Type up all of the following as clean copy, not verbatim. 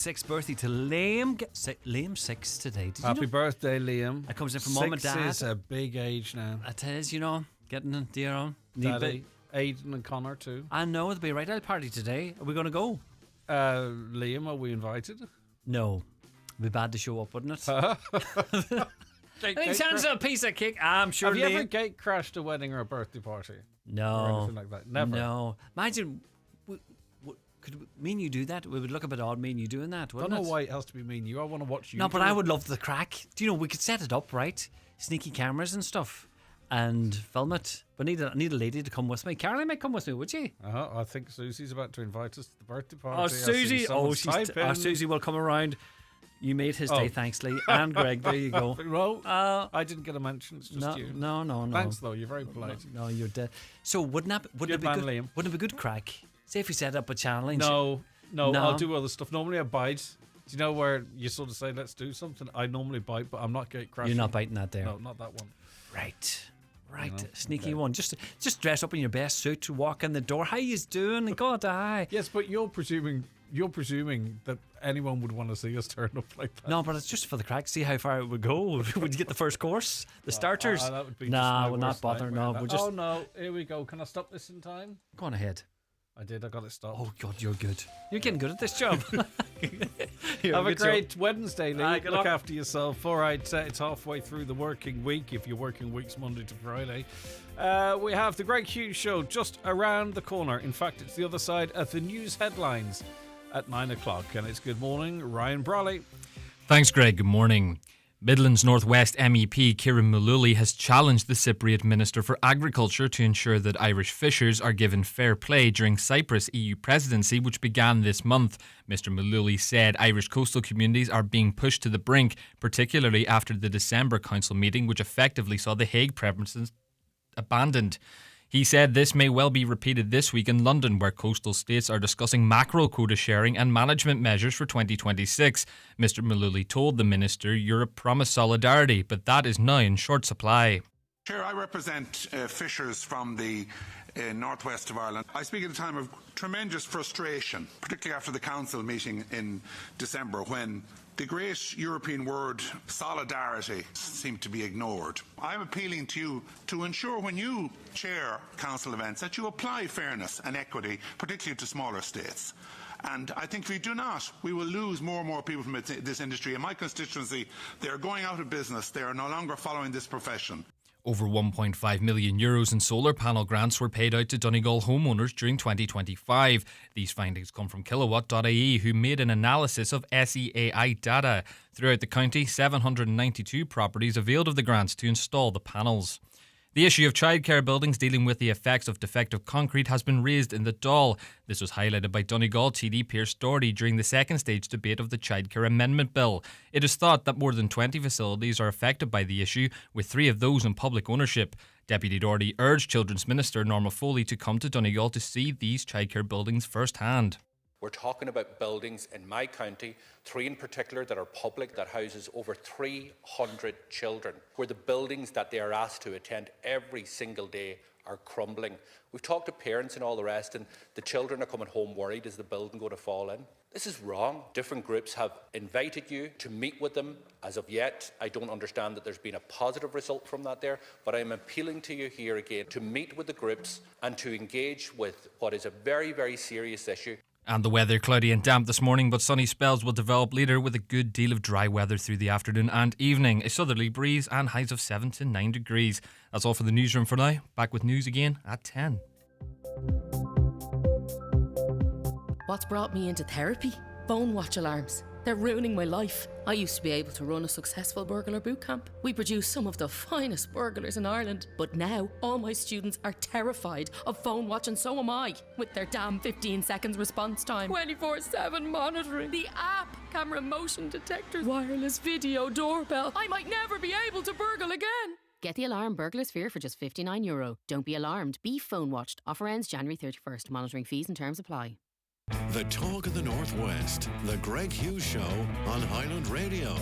6th birthday to Liam. Liam 6 today. Did Happy you know? birthday, Liam. It comes in from mum and dad. 6 is a big age now. It is, getting it, dear on. Daddy, Aidan and Connor too. I know, it'll be a right out party today. Are we going to go? Liam, are we invited? No. It'd be bad to show up, wouldn't it? I think sounds a piece of cake. I'm sure. Have you Liam... ever gate crashed a wedding or a birthday party? No. Or anything like that? Never. No. Imagine, could me and you do that? We would look a bit odd, me and you doing that, I wouldn't don't know it? why it has to be me and you. I want to watch you. No, but I would love the crack. Do you know, we could set it up, right? Sneaky cameras and stuff. And film it. But I need a lady to come with me. Caroline might come with me, would you? I think Susie's about to invite us to the birthday party. Oh, Susie. Susie will come around. You made his day, thanks, Lee. And Greg, there you go. Well, I didn't get a mention. It's just you. No. Thanks, though. You're very polite. No, you're dead. So wouldn't it be good? Liam. Wouldn't it be good crack? Say if we set up a challenge. No. I'll do other stuff. Normally I bite. Do you know where you sort of say, let's do something? I normally bite, but I'm not gate crashing. You're not biting that there. No, not that one. Right. Sneaky one. Just dress up in your best suit to walk in the door. How you doing? God, aye. Yes, but you're presuming that anyone would want to see us turn up like that. No, but it's just for the crack. See how far it would go. Would you get the first course? The starters? That would be we'll not bother. No, we'll just... Oh, no. Here we go. Can I stop this in time? Go on ahead. I did. I got it stopped. Oh, God, you're good. You're getting good at this job. Have a great Wednesday, Lee. Good Look luck. after yourself. All right, it's halfway through the working week if you're working weeks Monday to Friday. We have the Greg Hughes Show just around the corner. In fact, it's the other side of the news headlines at 9 o'clock. And it's Good Morning, Ryan Brawley. Thanks, Greg. Good morning. Midlands North West MEP Kieran Mullooly has challenged the Cypriot Minister for Agriculture to ensure that Irish fishers are given fair play during Cyprus' EU presidency, which began this month. Mr Mullooly said Irish coastal communities are being pushed to the brink, particularly after the December Council meeting, which effectively saw the Hague preferences abandoned. He said this may well be repeated this week in London, where coastal states are discussing mackerel quota sharing and management measures for 2026. Mr Mullooly told the minister Europe promised solidarity, but that is now in short supply. Chair, I represent fishers from the northwest of Ireland. I speak at a time of tremendous frustration, particularly after the Council meeting in December, when the great European word solidarity seemed to be ignored. I'm appealing to you to ensure when you chair Council events that you apply fairness and equity, particularly to smaller states. And I think if we do not, we will lose more and more people from this industry. In my constituency, they are going out of business. They are no longer following this profession. Over €1.5 million in solar panel grants were paid out to Donegal homeowners during 2025. These findings come from Kilowatt.ie, who made an analysis of SEAI data. Throughout the county, 792 properties availed of the grants to install the panels. The issue of childcare buildings dealing with the effects of defective concrete has been raised in the Dáil. This was highlighted by Donegal TD Pearse Doherty during the second stage debate of the Childcare Amendment Bill. It is thought that more than 20 facilities are affected by the issue, with 3 of those in public ownership. Deputy Doherty urged Children's Minister Norma Foley to come to Donegal to see these childcare buildings firsthand. We're talking about buildings in my county, 3 in particular that are public, that houses over 300 children, where the buildings that they are asked to attend every single day are crumbling. We've talked to parents and all the rest, and the children are coming home worried, is the building going to fall in? This is wrong. Different groups have invited you to meet with them. As of yet, I don't understand that there's been a positive result from that there, but I'm appealing to you here again to meet with the groups and to engage with what is a very, very serious issue. And the weather, cloudy and damp this morning, but sunny spells will develop later with a good deal of dry weather through the afternoon and evening. A southerly breeze and highs of 7 to 9 degrees. That's all for the newsroom for now. Back with news again at 10. What's brought me into therapy? Phone watch alarms. They're ruining my life. I used to be able to run a successful burglar boot camp. We produce some of the finest burglars in Ireland. But now, all my students are terrified of phone watch, and so am I. With their damn 15 seconds response time, 24/7 monitoring, the app, camera motion detectors, wireless video doorbell. I might never be able to burgle again. Get the alarm Burglar Sphere for just €59. Don't be alarmed. Be phone watched. Offer ends January 31st. Monitoring fees and terms apply. The Talk of the Northwest, the Greg Hughes Show on Highland Radio.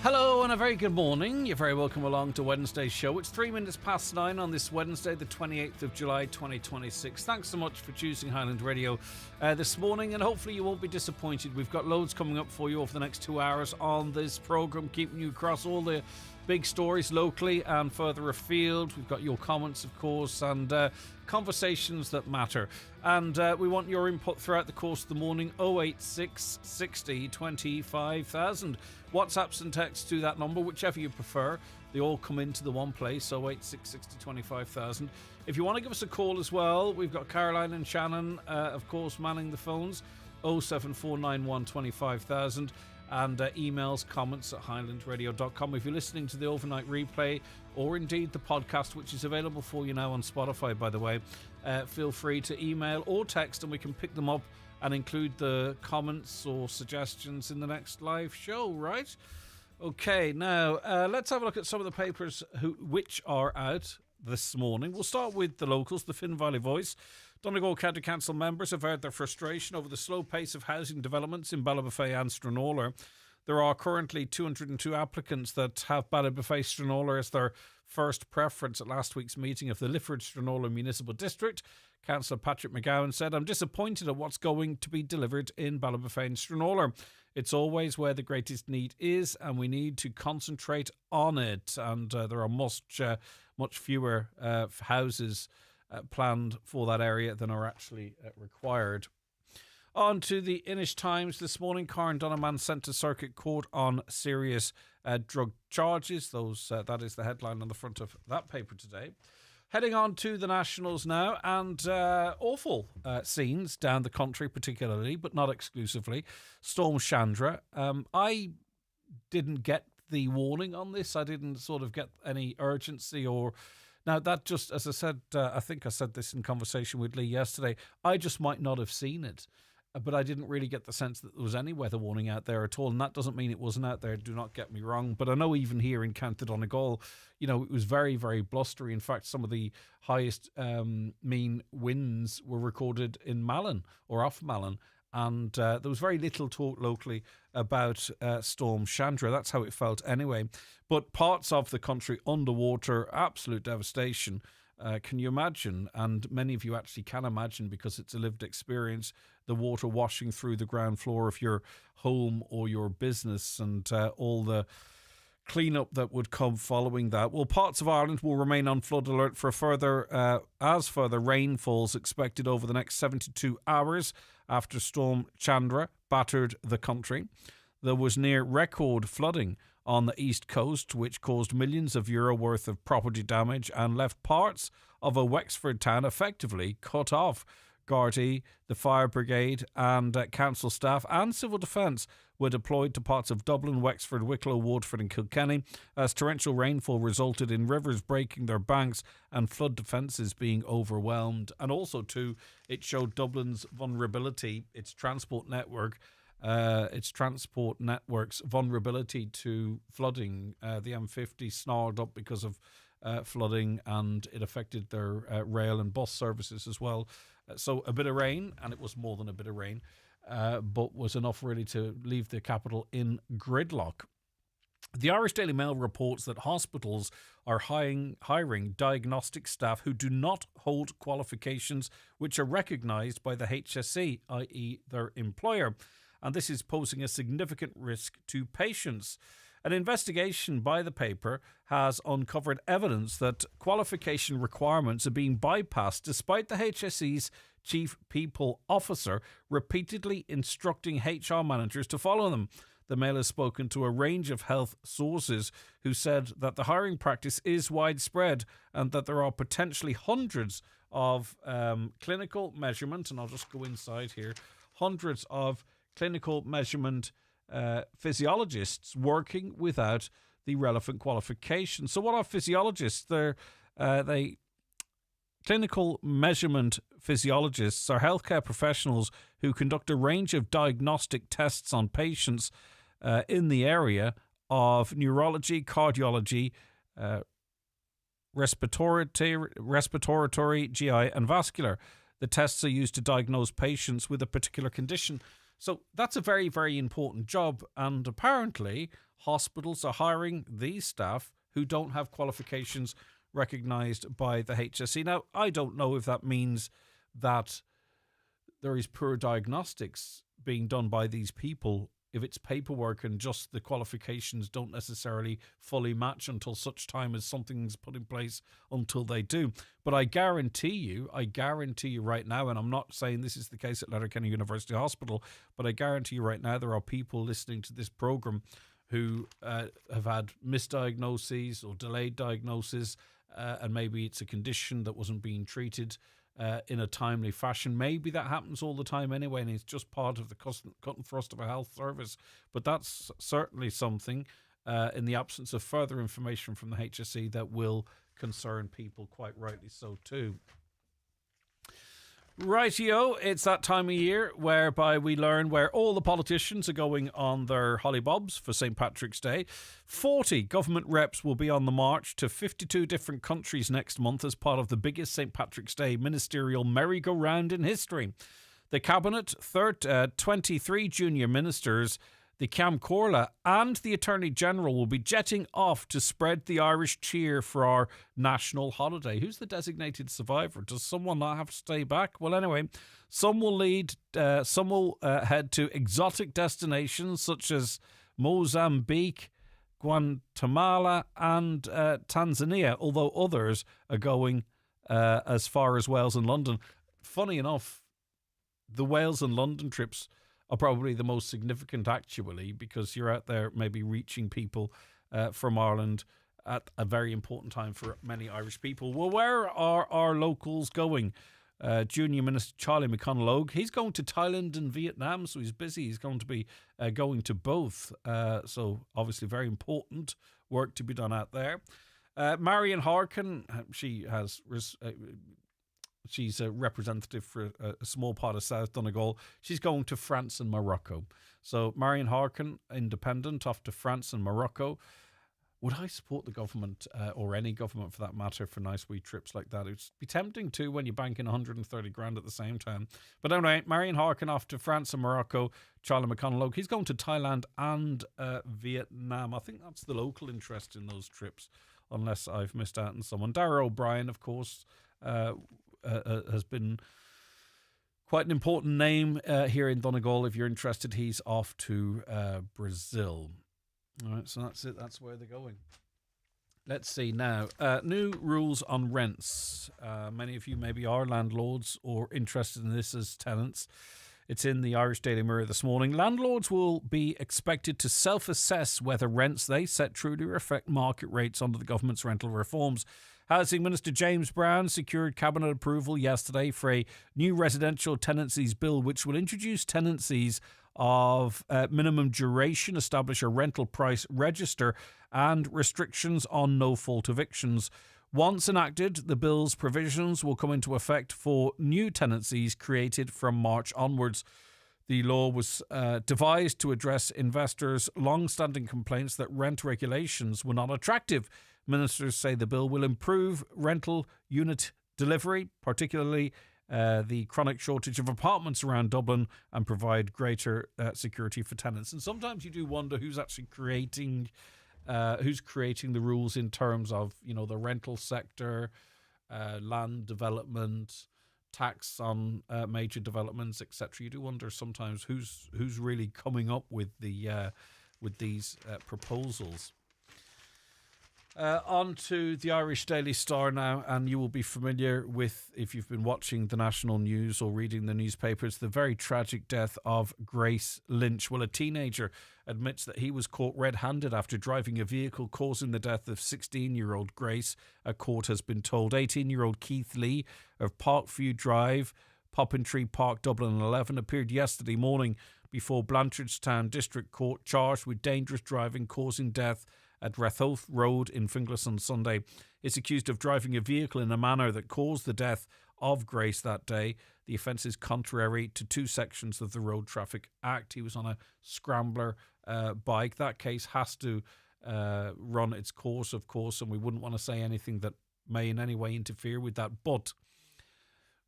Hello and a very good morning. You're very welcome along to Wednesday's show. It's 3 minutes past 9 on this Wednesday, the 28th of July, 2026. Thanks so much for choosing Highland Radio this morning, and hopefully you won't be disappointed. We've got loads coming up for you over the next 2 hours on this programme, keeping you across all the big stories locally and further afield. We've got your comments, of course, and conversations that matter. And we want your input throughout the course of the morning. 086 60 25,000. WhatsApps and texts to that number, whichever you prefer. They all come into the one place, 086 60 25,000. If you want to give us a call as well, we've got Caroline and Shannon, of course, manning the phones. 07491 25,000. And emails, comments at highlandradio.com. If you're listening to the overnight replay or indeed the podcast, which is available for you now on Spotify, by the way, feel free to email or text and we can pick them up and include the comments or suggestions in the next live show, right? Okay, now let's have a look at some of the papers which are out this morning. We'll start with the locals. The Finn Valley Voice. Donegal County Council members have aired their frustration over the slow pace of housing developments in Ballybofey and Stranraer. There are currently 202 applicants that have Ballybofey Stranraer as their first preference. At last week's meeting of the Lifford Stranraer Municipal District, Councillor Patrick McGowan said, "I'm disappointed at what's going to be delivered in Ballybofey and Stranraer. It's always where the greatest need is and we need to concentrate on it." And there are much fewer houses planned for that area than are actually required. On to the Inish Times this morning. Karen Donovan sent to Circuit Court on serious drug charges. That is the headline on the front of that paper today. Heading on to the Nationals now, and awful scenes down the country particularly, but not exclusively. Storm Chandra. I didn't get the warning on this. I didn't sort of get any urgency or... Now, that just, as I said, I think I said this in conversation with Lee yesterday, I just might not have seen it, but I didn't really get the sense that there was any weather warning out there at all, and that doesn't mean it wasn't out there, do not get me wrong, but I know even here in County Donegal, it was very, very blustery. In fact, some of the highest mean winds were recorded in Malin, or off Malin, and there was very little talk locally about Storm Chandra. That's how it felt anyway. But parts of the country underwater, absolute devastation. Can you imagine? And many of you actually can imagine because it's a lived experience, the water washing through the ground floor of your home or your business and all the cleanup that would come following that. Well, parts of Ireland will remain on flood alert for further rainfalls expected over the next 72 hours after Storm Chandra battered the country. There was near record flooding on the east coast, which caused millions of euro worth of property damage and left parts of a Wexford town effectively cut off. Gardaí, the fire brigade and council staff and civil defence were deployed to parts of Dublin, Wexford, Wicklow, Waterford and Kilkenny as torrential rainfall resulted in rivers breaking their banks and flood defences being overwhelmed. And also too, it showed Dublin's vulnerability, its transport network's vulnerability to flooding. The M50 snarled up because of flooding, and it affected their rail and bus services as well. So a bit of rain, and it was more than a bit of rain, but was enough really to leave the capital in gridlock. The Irish Daily Mail reports that hospitals are hiring diagnostic staff who do not hold qualifications which are recognised by the HSE, i.e. their employer, and this is posing a significant risk to patients. An investigation by the paper has uncovered evidence that qualification requirements are being bypassed despite the HSE's chief people officer repeatedly instructing HR managers to follow them. The Mail has spoken to a range of health sources who said that the hiring practice is widespread and that there are potentially hundreds of clinical measurement, and I'll just go inside here, hundreds of clinical measurement physiologists working without the relevant qualifications. So what are physiologists? They clinical measurement physiologists are healthcare professionals who conduct a range of diagnostic tests on patients in the area of neurology, cardiology, respiratory, GI and vascular. The tests are used to diagnose patients with a particular condition. So that's a very, very important job, and apparently hospitals are hiring these staff who don't have qualifications recognised by the HSE. Now, I don't know if that means that there is poor diagnostics being done by these people, if it's paperwork and just the qualifications don't necessarily fully match until such time as something's put in place until they do. But I guarantee you right now, and I'm not saying this is the case at Letterkenny University Hospital, but I guarantee you right now there are people listening to this programme who have had misdiagnoses or delayed diagnoses, and maybe it's a condition that wasn't being treated in a timely fashion. Maybe that happens all the time anyway, and it's just part of the cut and thrust of a health service. But that's certainly something, in the absence of further information from the HSE, that will concern people, quite rightly so too. Rightio, it's that time of year whereby we learn where all the politicians are going on their hollybobs for St. Patrick's Day. 40 government reps will be on the march to 52 different countries next month as part of the biggest St. Patrick's Day ministerial merry-go-round in history. The Cabinet, 23 junior ministers, the Ceann Comhairle and the Attorney General will be jetting off to spread the Irish cheer for our national holiday. Who's the designated survivor? Does someone not have to stay back? Well, anyway, some will head to exotic destinations such as Mozambique, Guatemala and Tanzania, although others are going as far as Wales and London. Funny enough, the Wales and London trips are probably the most significant, actually, because you're out there maybe reaching people from Ireland at a very important time for many Irish people. Well, where are our locals going? Junior Minister Charlie McConalogue, he's going to Thailand and Vietnam, so he's busy. He's going to be going to both. So obviously very important work to be done out there. Marion Harkin, she's a representative for a small part of South Donegal. She's going to France and Morocco. So Marion Harkin, independent, off to France and Morocco. Would I support the government, or any government for that matter, for nice wee trips like that? It would be tempting too when you're banking 130 grand at the same time. But anyway, Marion Harkin off to France and Morocco. Charlie McConalogue, he's going to Thailand and Vietnam. I think that's the local interest in those trips, unless I've missed out on someone. Darragh O'Brien, of course, has been quite an important name here in Donegal. If you're interested, he's off to Brazil. All right, so that's it. That's where they're going. Let's see now. New rules on rents. Many of you maybe are landlords or interested in this as tenants. It's in the Irish Daily Mirror this morning. Landlords will be expected to self-assess whether rents they set truly reflect market rates under the government's rental reforms. Housing Minister James Brown secured cabinet approval yesterday for a new residential tenancies bill which will introduce tenancies of minimum duration, establish a rental price register and restrictions on no-fault evictions. Once enacted, the bill's provisions will come into effect for new tenancies created from March onwards. The law was devised to address investors' long-standing complaints that rent regulations were not attractive. Ministers say the bill will improve rental unit delivery, particularly the chronic shortage of apartments around Dublin, and provide greater security for tenants. And sometimes you do wonder who's actually creating the rules in terms of, you know, the rental sector, land development, tax on major developments, etc. You do wonder sometimes who's really coming up with these proposals. On to the Irish Daily Star now, and you will be familiar with, if you've been watching the national news or reading the newspapers, the very tragic death of Grace Lynch. Well, a teenager admits that he was caught red-handed after driving a vehicle causing the death of 16-year-old Grace, a court has been told. 18-year-old Keith Lee of Parkview Drive, Poppintree Park, Dublin 11, appeared yesterday morning before Blanchardstown District Court, charged with dangerous driving causing death at Rathoath Road in Finglas on Sunday. Is accused of driving a vehicle in a manner that caused the death of Grace that day. The offence is contrary to two sections of the Road Traffic Act. He was on a scrambler bike. That case has to run its course, of course, and we wouldn't want to say anything that may in any way interfere with that. But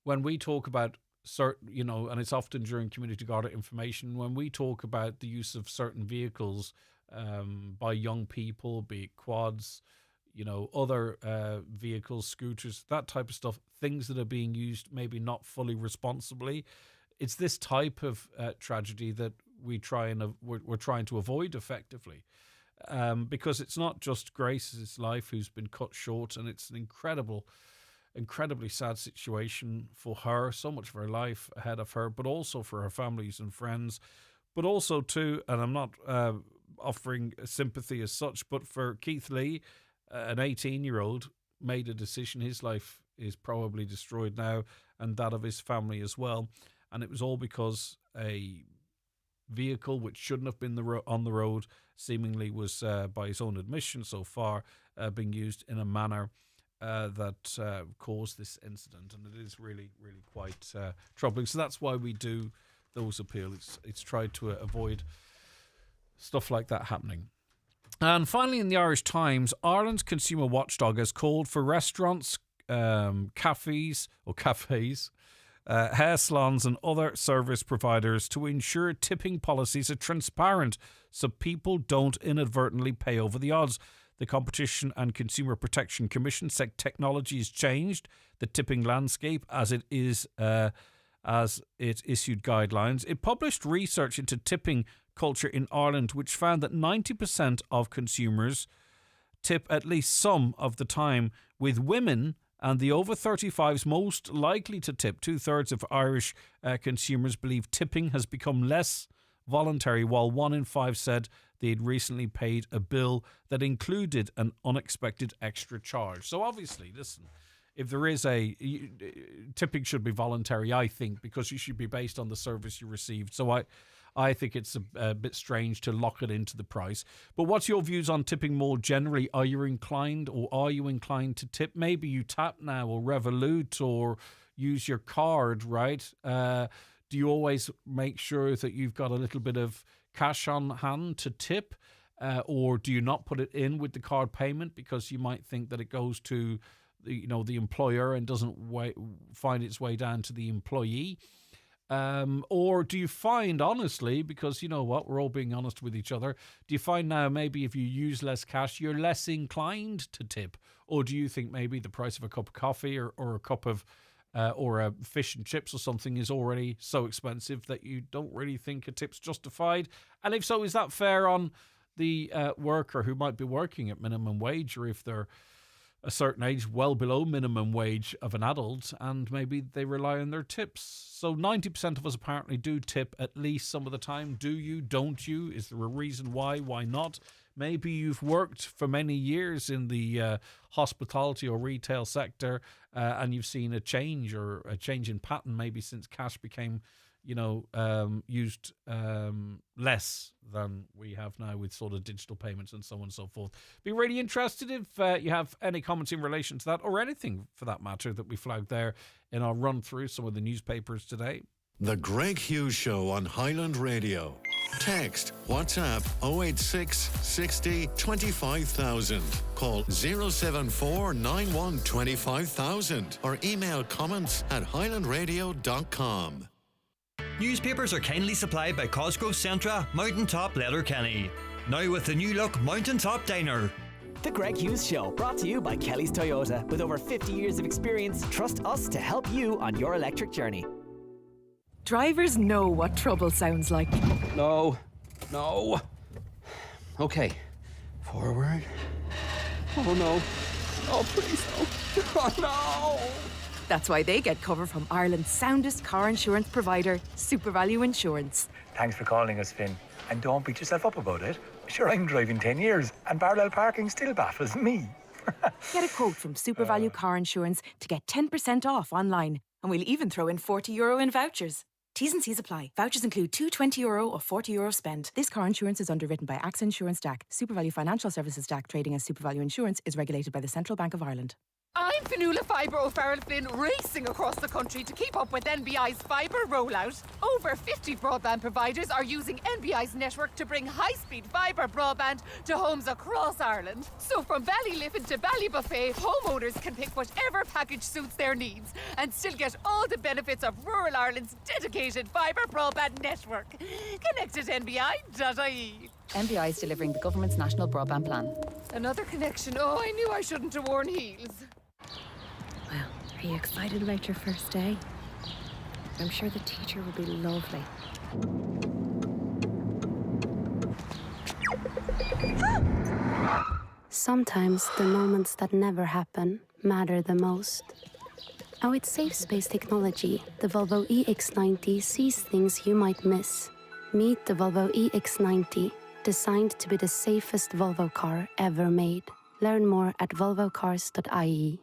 when we talk about certain, and it's often during Community Garda information, when we talk about the use of certain vehicles by young people, be it quads, other vehicles, scooters, that type of stuff, things that are being used maybe not fully responsibly. It's this type of tragedy that we're trying to avoid effectively, because it's not just Grace's life who's been cut short, and it's an incredibly sad situation for her, so much of her life ahead of her, but also for her families and friends, but also too, and I'm not offering sympathy as such, but for Keith Lee, an 18-year-old, made a decision. His life is probably destroyed now, and that of his family as well. And it was all because a vehicle which shouldn't have been on the road seemingly was, by his own admission so far, being used in a manner that caused this incident. And it is really, really quite troubling. So that's why we do those appeals. It's tried to avoid stuff like that happening. And finally, in the Irish Times, Ireland's consumer watchdog has called for restaurants, cafes, hair salons and other service providers to ensure tipping policies are transparent so people don't inadvertently pay over the odds. The Competition and Consumer Protection Commission said technology has changed the tipping landscape as it issued guidelines. It published research into tipping culture in Ireland, which found that 90% of consumers tip at least some of the time, with women and the over 35s most likely to tip. 2/3 of Irish consumers believe tipping has become less voluntary, while 1 in 5 said they'd recently paid a bill that included an unexpected extra charge. So obviously, listen, if there is tipping should be voluntary, I think, because you should be based on the service you received. So I think it's a bit strange to lock it into the price. But what's your views on tipping more generally? Are you inclined to tip? Maybe you tap now or Revolut or use your card, right? Do you always make sure that you've got a little bit of cash on hand to tip? Or do you not put it in with the card payment because you might think that it goes to the employer and doesn't find its way down to the employee? Or do you find, honestly, because you know what, we're all being honest with each other, do you find now maybe if you use less cash, you're less inclined to tip? Or do you think maybe the price of a cup of coffee or a cup of or a fish and chips or something is already so expensive that you don't really think a tip's justified? And if so, is that fair on the worker who might be working at minimum wage, or if they're a certain age, well below minimum wage of an adult, and maybe they rely on their tips? So 90% of us apparently do tip at least some of the time. Do you? Don't you? Is there a reason why? Why not? Maybe you've worked for many years in the hospitality or retail sector, and you've seen a change in pattern, maybe since cash became used less than we have now with sort of digital payments and so on and so forth. Be really interested if you have any comments in relation to that, or anything for that matter that we flagged there in our run through some of the newspapers today. The Greg Hughes Show on Highland Radio. Text WhatsApp 086 60 25000. Call 074 91 25000 or email comments at highlandradio.com. Newspapers are kindly supplied by Cosgrove Centra, Mountaintop Letterkenny. Now with the new look Mountaintop Diner. The Greg Hughes Show, brought to you by Kelly's Toyota. With over 50 years of experience, trust us to help you on your electric journey. Drivers know what trouble sounds like. No. Okay. Forward. Oh no. Oh please no. Oh no. That's why they get cover from Ireland's soundest car insurance provider, SuperValue Insurance. Thanks for calling us, Finn. And don't beat yourself up about it. Sure, I'm driving 10 years and parallel parking still baffles me. Get a quote from SuperValue Car Insurance to get 10% off online. And we'll even throw in €40 in vouchers. T's and C's apply. Vouchers include two €20 or €40 spend. This car insurance is underwritten by AXA Insurance DAC. SuperValue Financial Services DAC, trading as SuperValue Insurance, is regulated by the Central Bank of Ireland. I'm Fionnuala Fibre O'Farrell Flynn, racing across the country to keep up with NBI's fibre rollout. Over 50 broadband providers are using NBI's network to bring high-speed fibre broadband to homes across Ireland. So from Ballyliffin to Ballybuffet, homeowners can pick whatever package suits their needs and still get all the benefits of rural Ireland's dedicated fibre broadband network. Connect at nbi.ie. MBI is delivering the government's national broadband plan. Another connection. Oh, I knew I shouldn't have worn heels. Well, are you excited about your first day? I'm sure the teacher will be lovely. Sometimes the moments that never happen matter the most. And with safe space technology, the Volvo EX90 sees things you might miss. Meet the Volvo EX90, designed to be the safest Volvo car ever made. Learn more at volvocars.ie.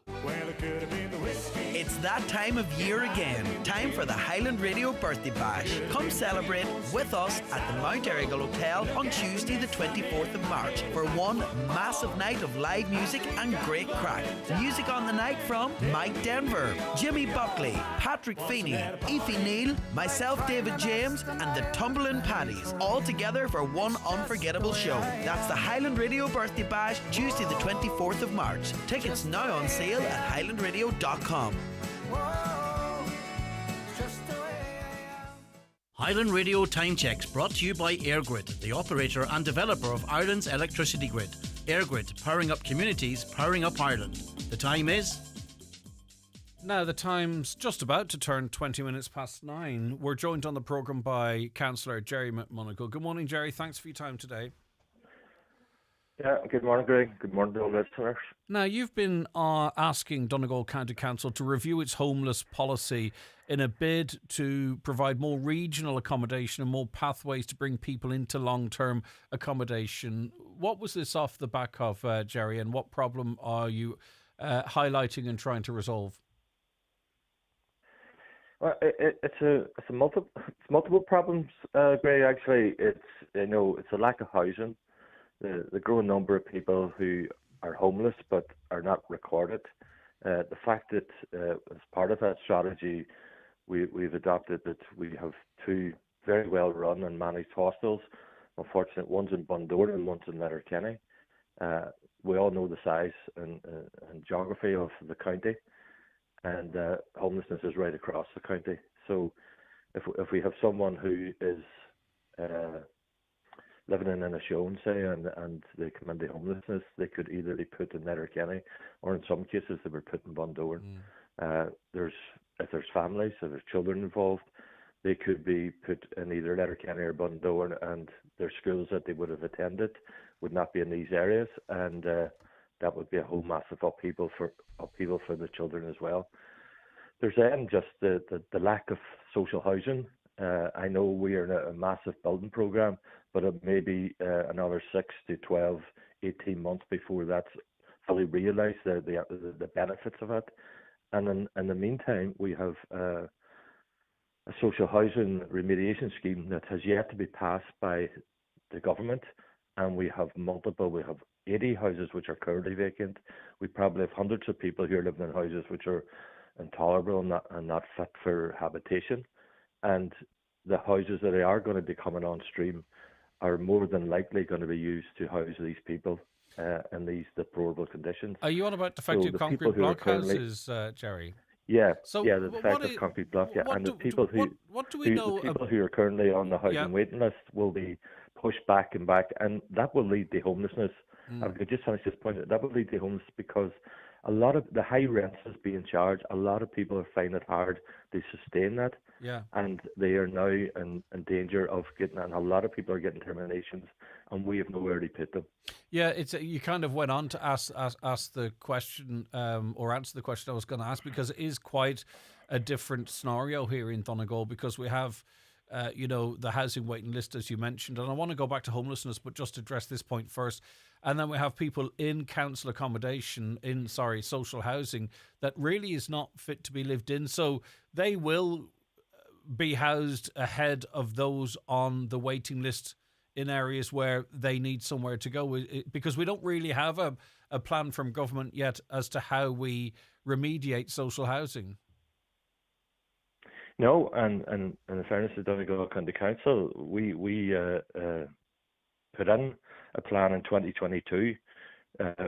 It's that time of year again. Time for the Highland Radio Birthday Bash. Come celebrate with us at the Mount Errigal Hotel on Tuesday the 24th of March for one massive night of live music and great crack. Music on the night from Mike Denver, Jimmy Buckley, Patrick Feeney, Aoife Neal, myself David James and the Tumbling Paddies, all together for one unforgettable show. That's the Highland Radio Birthday Bash, Tuesday the 24th of March. Tickets now on sale at highlandradio.com. Highland Radio Time Checks brought to you by EirGrid, the operator and developer of Ireland's electricity grid. EirGrid, powering up communities, powering up Ireland. The time is... Now, the time's just about to turn 20 minutes past 9. We're joined on the programme by Councillor Jerry McMonagle. Good morning, Jerry. Thanks for your time today. Yeah, good morning, Greg. Good morning to all listeners. Now, you've been asking Donegal County Council to review its homeless policy in a bid to provide more regional accommodation and more pathways to bring people into long-term accommodation. What was this off the back of, Jerry, and what problem are you highlighting and trying to resolve? Well, it's multiple problems, Greg. Actually, it's a lack of housing. The growing number of people who are homeless but are not recorded. The fact that as part of that strategy, we've adopted that we have two very well run and managed hostels. Unfortunately, one's in Bundoran and one's in Letterkenny. We all know the size and geography of the county, and homelessness is right across the county. So if we have someone who is living in Inishowen, say, and they come into homelessness, they could either be put in Letterkenny or in some cases they were put in Bundoran. If there's families, if there's children involved, they could be put in either Letterkenny or Bundoran, and their schools that they would have attended would not be in these areas, and that would be a whole massive upheaval for the children as well. There's then just the lack of social housing. I know we are in a massive building programme, but it may be another 6 to 12, 18 months before that's fully realised, the benefits of it. And in the meantime, we have a social housing remediation scheme that has yet to be passed by the government, and we have 80 houses which are currently vacant. We probably have hundreds of people here living in houses which are intolerable and not fit for habitation. And the houses that are going to be coming on stream are more than likely going to be used to house these people in these deplorable conditions. Are you on about defective concrete block houses, Jerry? Yeah, so the defective concrete block, yeah. And the people who are currently on the housing waiting list will be pushed back, and that will lead to homelessness. I could just finish this point. That will lead to homelessness because a lot of the high rents is being charged. A lot of people are finding it hard to sustain that. Yeah. And they are now in danger of getting, and a lot of people are getting terminations, and we have nowhere to put them. Yeah, you kind of went on to ask the question, or answer the question I was going to ask, because it is quite a different scenario here in Donegal, because we have, the housing waiting list, as you mentioned, and I want to go back to homelessness, but just address this point first. And then we have people in council accommodation, social housing, that really is not fit to be lived in. So they will be housed ahead of those on the waiting list in areas where they need somewhere to go, because we don't really have a plan from government yet as to how we remediate social housing. No, and in fairness to Donegal County Council, we put in a plan in 2022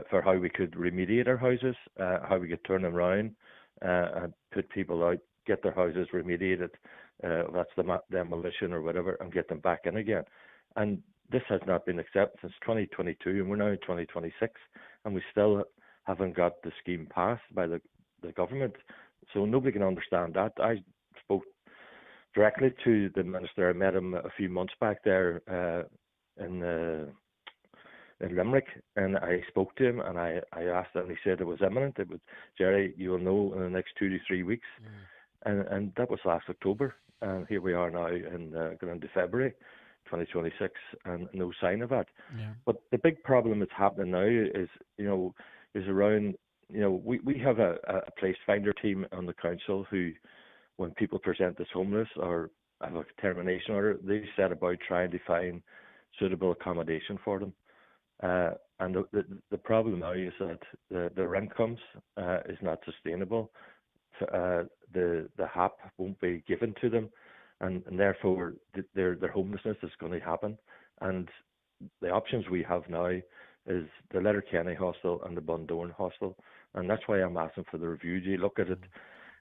for how we could remediate our houses, how we could turn them around, and put people out, get their houses remediated, that's the demolition or whatever, and get them back in again. And this has not been accepted since 2022, and we're now in 2026, and we still haven't got the scheme passed by the government. So nobody can understand that. I spoke directly to the minister. I met him a few months back there in Limerick, and I spoke to him, and I asked him, and he said it was imminent. It was, Jerry, you will know in the next 2 to 3 weeks. And that was last October, and here we are now in going into February 2026, and no sign of that. Yeah. But the big problem that's happening now is around, we have a place finder team on the council who, when people present as homeless or have a termination order, they set about trying to find suitable accommodation for them. And the problem now is that their incomes is not sustainable. The HAP won't be given to them, and therefore their homelessness is going to happen. And the options we have now is the Letterkenny hostel and the Bundoran hostel, and that's why I'm asking for the review. Do you look at it,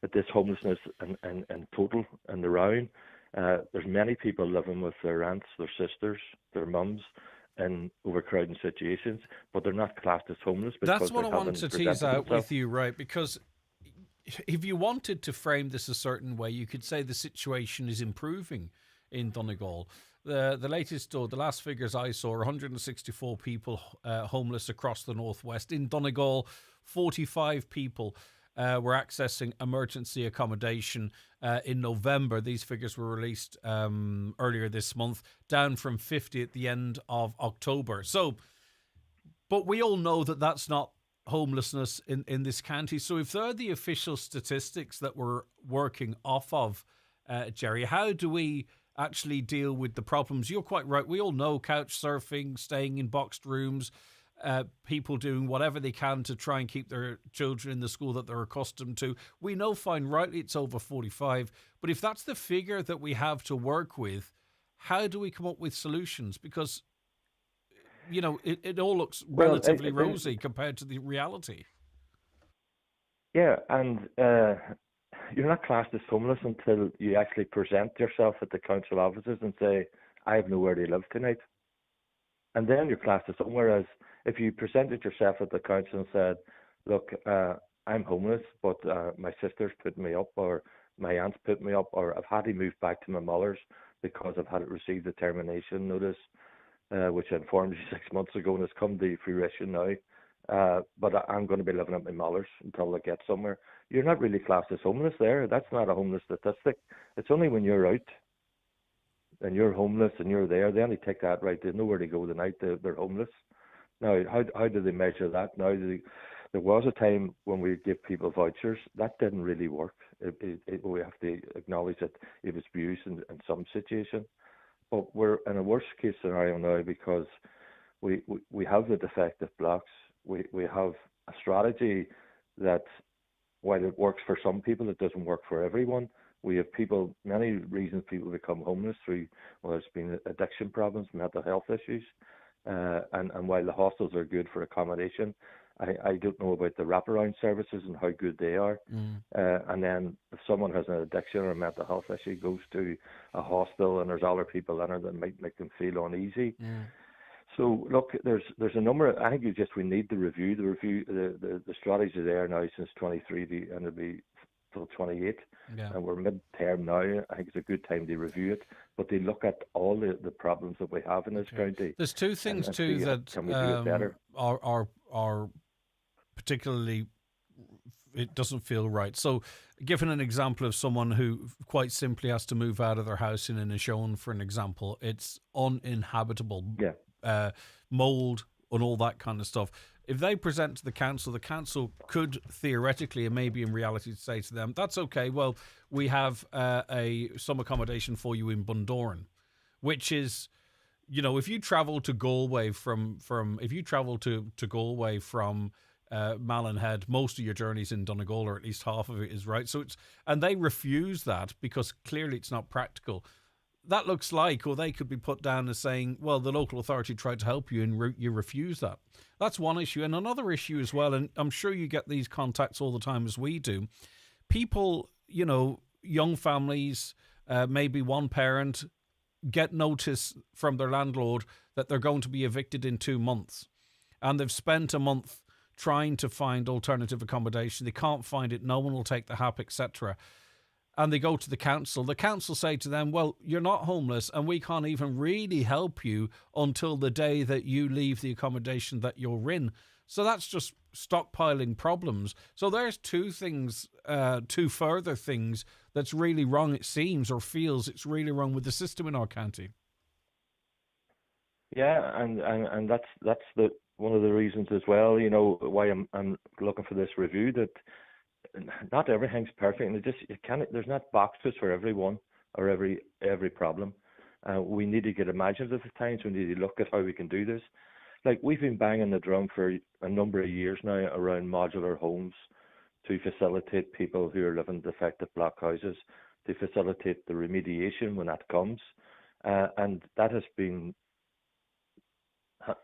at this homelessness in total in the round? There's many people living with their aunts, their sisters, their mums, in overcrowding situations, but they're not classed as homeless. That's what I wanted to tease out with you, right? Because if you wanted to frame this a certain way, you could say the situation is improving in Donegal. The last figures I saw, 164 people homeless across the northwest. In Donegal, 45 people were accessing emergency accommodation in November. These figures were released earlier this month, down from 50 at the end of October. So, but we all know that that's not homelessness in this county. So if they're the official statistics that we're working off of, Jerry, how do we actually deal with the problems? You're quite right. We all know couch surfing, staying in boxed rooms, people doing whatever they can to try and keep their children in the school that they're accustomed to. We know fine rightly it's over 45, but if that's the figure that we have to work with, how do we come up with solutions? Because it all looks relatively rosy compared to the reality. Yeah, and you're not classed as homeless until you actually present yourself at the council offices and say, I have nowhere to live tonight. And then you're classed as homeless. Whereas if you presented yourself at the council and said, look, I'm homeless, but my sister's put me up, or my aunt's put me up, or I've had to move back to my mother's because I've had received a termination notice, which I informed you 6 months ago and has come to fruition now. But I'm going to be living at my mother's until I get somewhere. You're not really classed as homeless there. That's not a homeless statistic. It's only when you're out and you're homeless and you're there, they only take that right. There's nowhere to go tonight. They're homeless. Now, how do they measure that? Now, there was a time when we give people vouchers. That didn't really work. We have to acknowledge that it was abuse in some situation. But we're in a worst case scenario now because we have the defective blocks. We have a strategy that, while it works for some people, it doesn't work for everyone. We have many reasons people become homeless through, well, there's been addiction problems, mental health issues. And while the hostels are good for accommodation, I don't know about the wraparound services and how good they are. And then if someone has an addiction or a mental health issue, goes to a hostel and there's other people in it that might make them feel uneasy. So look, there's a number of, I think we need the review. The strategy there now since 23 and it'll be till 28. And we're mid-term now. I think it's a good time to review it, but they look at all the problems that we have in this county. There's two things too that can we do it better? Are particularly, it doesn't feel right. So, given an example of someone who quite simply has to move out of their house in Inishowen, for an example, it's uninhabitable. Mold and all that kind of stuff. If they present to the council could theoretically and maybe in reality say to them, that's okay, well, we have some accommodation for you in Bundoran, which is, if you travel to Galway from Mallinhead, most of your journeys in Donegal, or at least half of it is, right? So and they refuse that because clearly it's not practical. That looks like, or they could be put down as saying, well, the local authority tried to help you and you refuse that. That's one issue. And another issue as well, and I'm sure you get these contacts all the time as we do, people, young families, maybe one parent, get notice from their landlord that they're going to be evicted in 2 months, and they've spent a month trying to find alternative accommodation. They can't find it. No one will take the hap, etc. And they go to the council. The council say to them, well, you're not homeless and we can't even really help you until the day that you leave the accommodation that you're in. So that's just stockpiling problems. So there's two further things that's really wrong, it seems, or feels it's really wrong with the system in our county. Yeah, and that's the one of the reasons as well, you know, why I'm looking for this review, that not everything's perfect, and there's not boxes for everyone or every problem. We need to get imaginative at times. We need to look at how we can do this. Like, we've been banging the drum for a number of years now around modular homes to facilitate people who are living in defective block houses, to facilitate the remediation when that comes. And that has been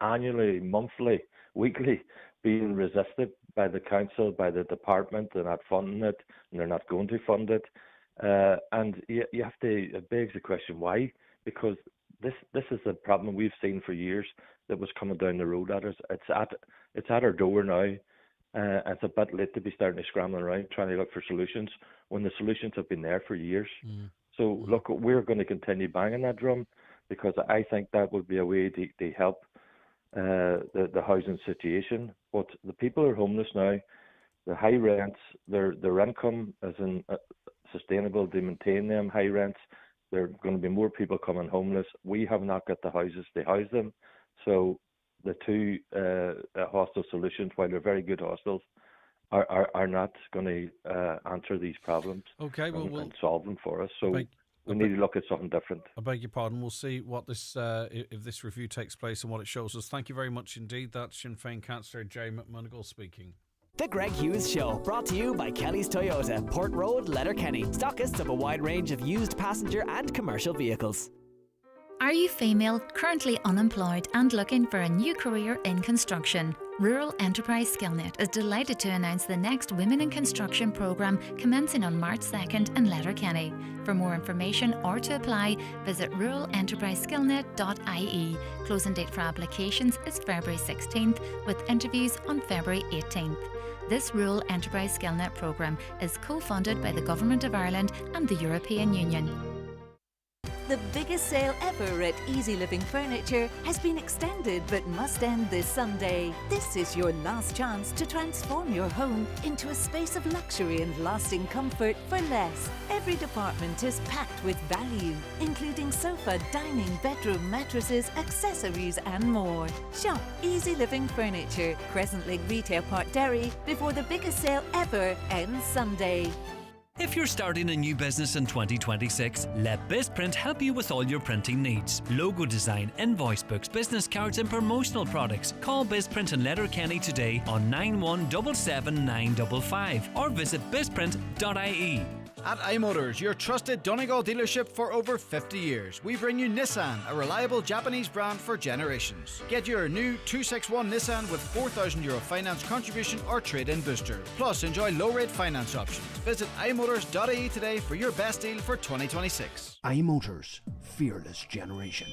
annually, monthly, weekly being resisted by the council, by the department. They're not funding it, and they're not going to fund it. And you have to, it begs the question, why? Because this is a problem we've seen for years that was coming down the road at us. It's at our door now. It's a bit late to be starting to scramble around trying to look for solutions when the solutions have been there for years. So look, we're going to continue banging that drum, because I think that would be a way to help the housing situation. But the people who are homeless now, the high rents, their income isn't sustainable to maintain them high rents. There are going to be more people coming homeless. We have not got the houses to house them. So the two hostel solutions, while they're very good hostels, are not going to answer these problems and solve them for us. So we need to look at something different. I beg your pardon. We'll see what this if this review takes place and what it shows us. Thank you very much indeed. That's Sinn Féin Councillor Jay McMonigal speaking. The Greg Hughes Show, brought to you by Kelly's Toyota, Port Road, Letterkenny. Stockists of a wide range of used passenger and commercial vehicles. Are you female, currently unemployed and looking for a new career in construction? Rural Enterprise SkillNet is delighted to announce the next Women in Construction programme commencing on March 2nd in Letterkenny. For more information or to apply, visit ruralenterpriseskillnet.ie. Closing date for applications is February 16th, with interviews on February 18th. This Rural Enterprise SkillNet programme is co-funded by the Government of Ireland and the European Union. The biggest sale ever at Easy Living Furniture has been extended but must end this Sunday. This is your last chance to transform your home into a space of luxury and lasting comfort for less. Every department is packed with value, including sofa, dining, bedroom, mattresses, accessories and more. Shop Easy Living Furniture, Crescent Lake Retail Park, Derry, before the biggest sale ever ends Sunday. If you're starting a new business in 2026, let BizPrint help you with all your printing needs. Logo design, invoice books, business cards and promotional products. Call BizPrint in Letterkenny today on 9177955 or visit bizprint.ie. At iMotors, your trusted Donegal dealership for over 50 years, we bring you Nissan, a reliable Japanese brand for generations. Get your new 261 Nissan with €4,000 finance contribution or trade-in booster. Plus, enjoy low-rate finance options. Visit imotors.ie today for your best deal for 2026. iMotors, fearless generation.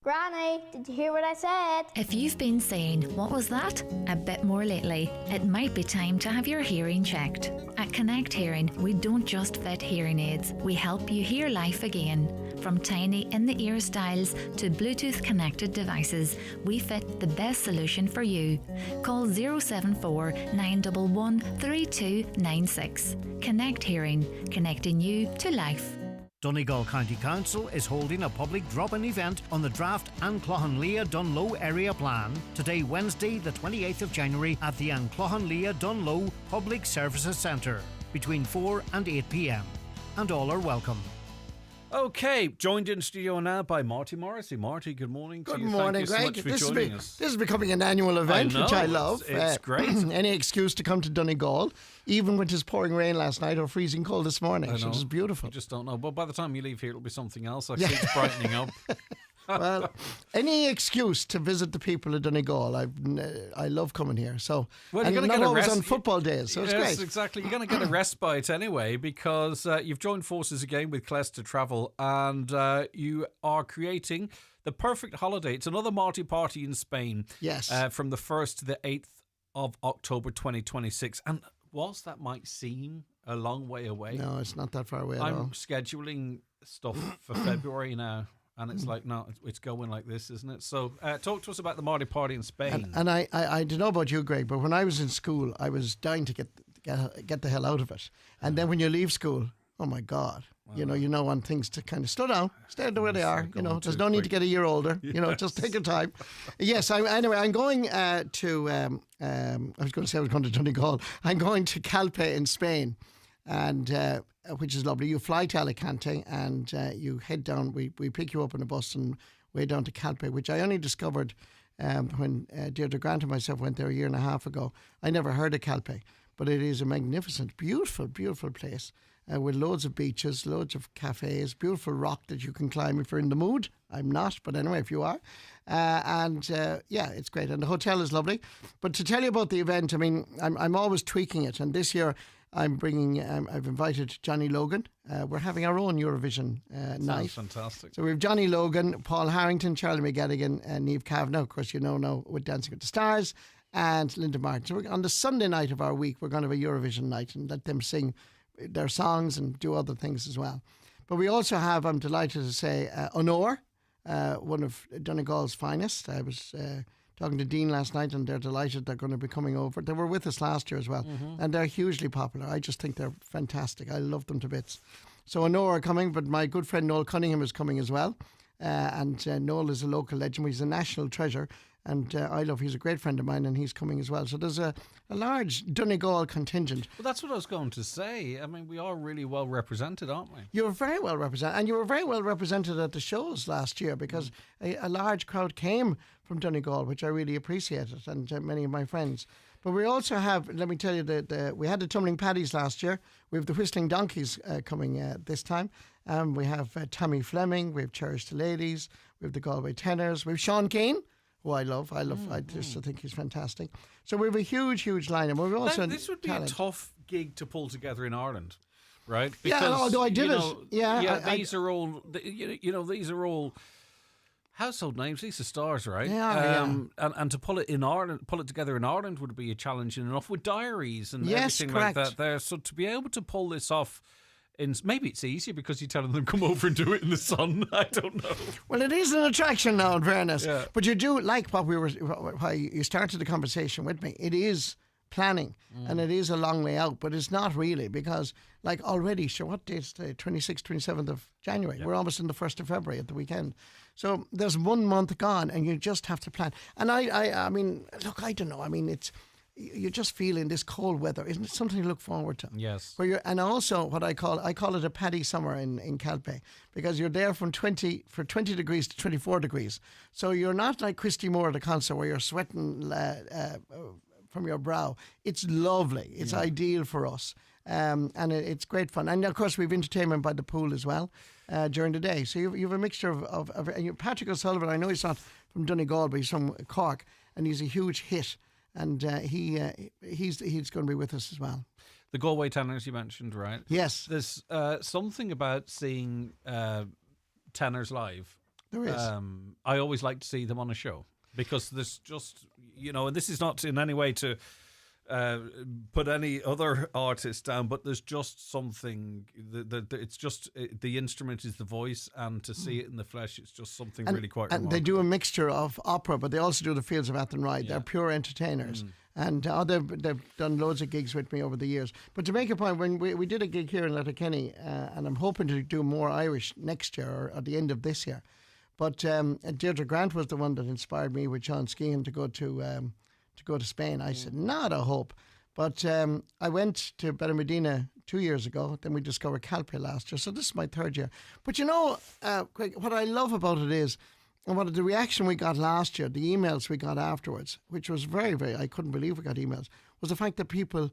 Granny, did you hear what I said? If you've been saying, what was that? A bit more lately, it might be time to have your hearing checked. At Connect Hearing, we don't just fit hearing aids, we help you hear life again. From tiny in-the-ear styles to Bluetooth connected devices, we fit the best solution for you. Call 074 911 3296. Connect Hearing, connecting you to life. Donegal County Council is holding a public drop-in event on the draft Anclohan-Lea-Dunloe area plan today, Wednesday the 28th of January at the Anclohan-Lea-Dunloe Public Services Centre between 4 and 8 p.m. And all are welcome. Okay, joined in studio now by Marty Morrissey. Marty, good morning to you. Good morning, Thank you Greg. so much for joining us. This is becoming an annual event, I know, which I love. It's great. Any excuse to come to Donegal, even when it was pouring rain last night or freezing cold this morning. I know. So it's beautiful. You just don't know. But by the time you leave here, it'll be something else. I see it's brightening up. Well, any excuse to visit the people of Donegal. I love coming here. So, well, and you're going to not get always arrested on football days, so it's yes, great. Exactly. You're going to get a respite anyway because you've joined forces again with Clest to Travel, and you are creating the perfect holiday. It's another multi-party in Spain. Yes. From the 1st to the 8th of October 2026. And whilst that might seem a long way away, No, it's not that far away at I'm all. scheduling stuff for February now. And it's like, no, it's going like this, isn't it? So talk to us about the Mardi Party in Spain. And I don't know about you, Greg, but when I was in school, I was dying to get the hell out of it. And then when you leave school, oh my God, you know, want things to kind of slow down, stay the way they are. You know, there's no need to get a year older. You know, just take your time. Yes, I'm going to. I was going to say I was going to Donegal. I'm going to Calpe in Spain, and which is lovely. You fly to Alicante and you head down. We pick you up on a bus and way down to Calpe, which I only discovered when Deirdre Grant and myself went there a year and a half ago. I never heard of Calpe, but it is a magnificent, beautiful, beautiful place. With loads of beaches, loads of cafes, beautiful rock that you can climb if you're in the mood. I'm not, but anyway, if you are. Yeah, it's great. And the hotel is lovely. But to tell you about the event, I mean, I'm always tweaking it. And this year I'm bringing, I've invited Johnny Logan. We're having our own Eurovision night. Sounds fantastic. So we have Johnny Logan, Paul Harrington, Charlie McGettigan, and Niamh Kavanagh, of course, you know now, with Dancing with the Stars, and Linda Martin. So on the Sunday night of our week, we're going to have a Eurovision night and let them sing their songs and do other things as well. But we also have, I'm delighted to say, Honor, one of Donegal's finest. I was talking to Dean last night and they're delighted they're going to be coming over. They were with us last year as well, and they're hugely popular. I just think they're fantastic. I love them to bits. So Honor are coming, but my good friend Noel Cunningham is coming as well. And Noel is a local legend. He's a national treasure. And he's a great friend of mine, and he's coming as well. So there's a large Donegal contingent. Well, that's what I was going to say. I mean, we are really well represented, aren't we? You're very well represented. And you were very well represented at the shows last year because a large crowd came from Donegal, which I really appreciated, and many of my friends. But we also have, let me tell you, we had the Tumbling Paddies last year. We have the Whistling Donkeys coming this time. We have Tommy Fleming. We have Cherish the Ladies. We have the Galway Tenors. We have Sean Keane, who I love. I think he's fantastic. So we have a huge lineup. We've also this would be a tough gig to pull together in Ireland, right? Because, although I did it. These are all, these are all household names. These are stars, right? Yeah. And to pull it in Ireland, pull it together in Ireland would be a challenging enough with diaries and everything correct. like that. There, so to be able to pull this off. Maybe it's easier because you're telling them come over and do it in the sun. I don't know. Well, it is an attraction now, in fairness. Yeah. But you do like why you started the conversation with me. It is planning and it is a long way out, but it's not really because, like, already, sure, what date is today? 26th, 27th of January. We're almost in the 1st of February at the weekend. So there's 1 month gone and you just have to plan. And I mean, look, I don't know. I mean, you just feel in this cold weather, isn't it something to look forward to? Yes. And also what I call it a paddy summer in Calpe, because you're there from 20 degrees to 24 degrees. So you're not like Christy Moore at a concert where you're sweating from your brow. It's lovely. It's ideal for us. And it's great fun. And of course we've entertainment by the pool as well during the day. So you have a mixture of and Patrick O'Sullivan, I know he's not from Donegal, but he's from Cork, and he's a huge hit. And he's going to be with us as well. The Galway Tenors you mentioned, right? Yes. There's something about seeing tenors live. There is. I always like to see them on a show because there's just, and this is not in any way to put any other artist down, but there's just something it's just the instrument is the voice, and to see it in the flesh, it's just something really quite remarkable. And they do a mixture of opera, but they also do the Fields of Athenry. They're pure entertainers. And they've done loads of gigs with me over the years. But to make a point, when we did a gig here in Letterkenny, and I'm hoping to do more Irish next year or at the end of this year. But Deirdre Grant was the one that inspired me with Sean Skehan to go to Spain. I said, not a hope. But I went to Benamedina 2 years ago. Then we discovered Calpe last year. So this is my 3rd year. But Craig, what I love about it is, and what the reaction we got last year, the emails we got afterwards, which was very, very, I couldn't believe we got emails, was the fact that people,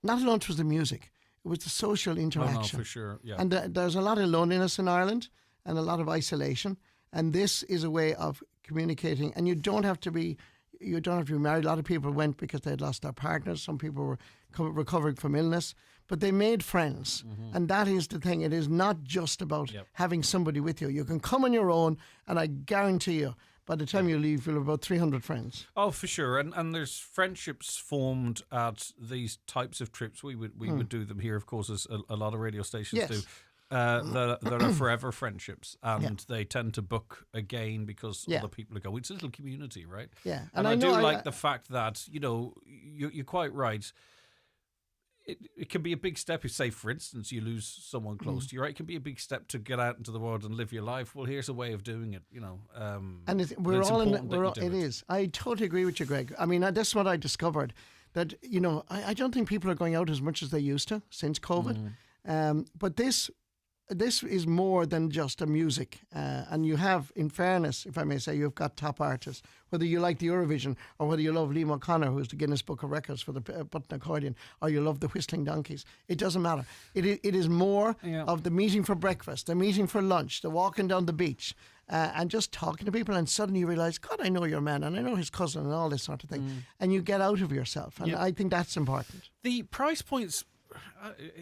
not alone was the music, it was the social interaction. Oh, no, for sure, yeah. And there's a lot of loneliness in Ireland and a lot of isolation. And this is a way of communicating, and you don't have to be married. A lot of people went because they had lost their partners. Some people were recovering from illness, but they made friends. And that is the thing. It is not just about having somebody with you. You can come on your own, and I guarantee you, by the time you leave, you'll have about 300 friends. Oh, for sure. And there's friendships formed at these types of trips. We would do them here, of course, as a lot of radio stations do. That are forever friendsps, and they tend to book again because other people are going. It's a little community, right? Yeah. And I do like the fact that, you're quite right. It can be a big step if, say, for instance, you lose someone close to you, right? It can be a big step to get out into the world and live your life. Well, here's a way of doing it, and we're all in it. It is. I totally agree with you, Greg. I mean, this is what I discovered, that, I don't think people are going out as much as they used to since COVID. But this is more than just a music. And you have, in fairness, if I may say, you've got top artists. Whether you like the Eurovision, or whether you love Liam O'Connor, who's the Guinness Book of Records for the button accordion, or you love the Whistling Donkeys, it doesn't matter. It is more of the meeting for breakfast, the meeting for lunch, the walking down the beach, and just talking to people, and suddenly you realise, God, I know your man, and I know his cousin, and all this sort of thing. And you get out of yourself, and I think that's important. The price points...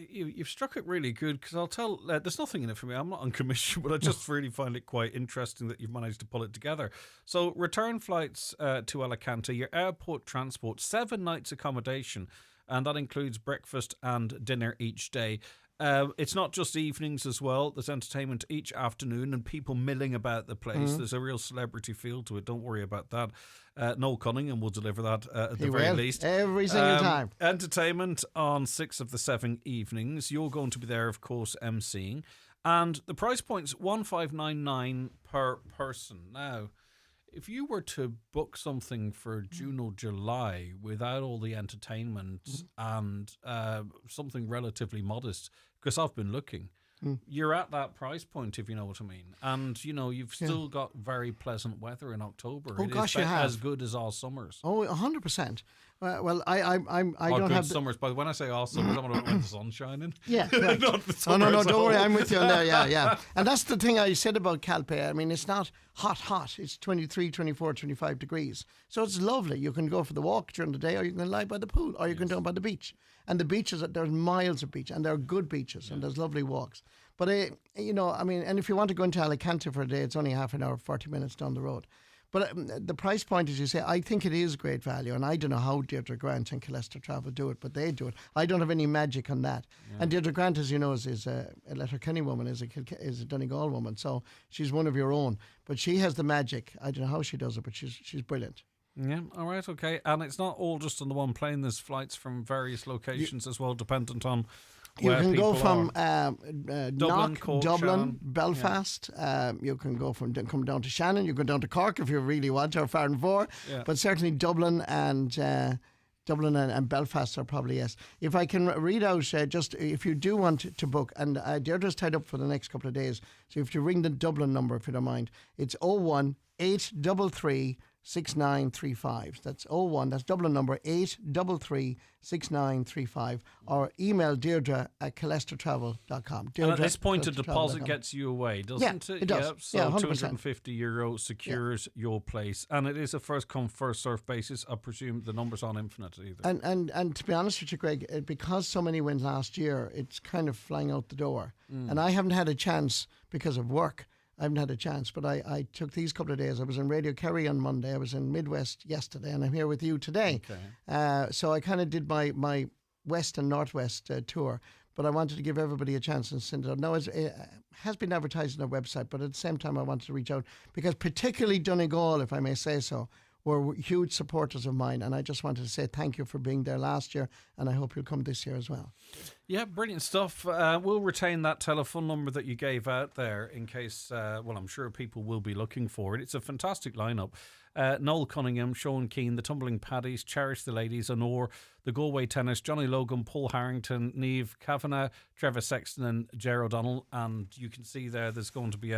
you've struck it really good, because I'll tell, there's nothing in it for me. I'm not on commission, but I just really find it quite interesting that you've managed to pull it together. So return flights to Alicante, your airport transport, 7 nights accommodation, and that includes breakfast and dinner each day. It's not just evenings as well. There's entertainment each afternoon and people milling about the place. There's a real celebrity feel to it. Don't worry about that. Noel Cunningham will deliver that at the very least. Every single time. Entertainment on 6 of the 7 evenings. You're going to be there, of course, emceeing. And the price point's $1,599 per person. Now, if you were to book something for June or July without all the entertainment and something relatively modest, because I've been looking, you're at that price point, if you know what I mean. And, you've still got very pleasant weather in October. Oh, gosh, you have. As good as all summers. Oh, 100%. Well, I don't have summers. But when I say all summers, I'm talking about the sun shining. Yeah, right. Not the Oh, no, summers. don't worry, I'm with you on there. Yeah. And that's the thing I said about Calpe. I mean, it's not hot. It's 23, 24, 25 degrees. So it's lovely. You can go for the walk during the day, or you can lie by the pool, or you can down by the beach. And the beaches, there's miles of beach, and they're good beaches, and there's lovely walks. But, and if you want to go into Alicante for a day, it's only half an hour, 40 minutes down the road. But the price point, as you say, I think it is great value. And I don't know how Deirdre Grant and Celeste Travel do it, but they do it. I don't have any magic on that. Yeah. And Deirdre Grant, as you know, is a Letterkenny woman, is a Donegal woman. So she's one of your own. But she has the magic. I don't know how she does it, but she's brilliant. Yeah, all right, okay. And it's not all just on the one plane. There's flights from various locations as well, dependent on you where can people go from Dublin, Knock, Cork, Dublin, Shannon. Belfast. You can come down to Shannon. You can go down to Cork if you really want to, or Farnborough. Yeah. But certainly Dublin and Belfast are probably yes. If I can read out, just if you do want to book, and Deirdre's tied up for the next couple of days, so if you ring the Dublin number, if you don't mind, it's 01 833 6935. That's 01. That's Dublin number 833 6935. Or email Deirdre at CalestaTravel.com. And at this point, a deposit gets you away, doesn't it? It does. Yeah, so Yeah, 100%. €250 secures your place. And it is a first come, first served basis. I presume the number's on infinite either. And to be honest with you, Greg, because so many went last year, it's kind of flying out the door. And I haven't had a chance because of work. I haven't had a chance, but I took these couple of days. I was in Radio Kerry on Monday. I was in Midwest yesterday, and I'm here with you today. Okay. So I kind of did my West and Northwest tour, but I wanted to give everybody a chance and send it out. Now, it has been advertised on our website, but at the same time, I wanted to reach out because particularly Donegal, if I may say so, were huge supporters of mine, and I just wanted to say thank you for being there last year, and I hope you'll come this year as well. Yeah, brilliant stuff. We'll retain that telephone number that you gave out there in case, I'm sure people will be looking for it. It's a fantastic lineup. Noel Cunningham, Sean Keane, the Tumbling Paddies, Cherish the Ladies, Honor, the Galway Tennis, Johnny Logan, Paul Harrington, Niamh Kavanagh, Trevor Sexton and Ger O'Donnell. And you can see there's going to be,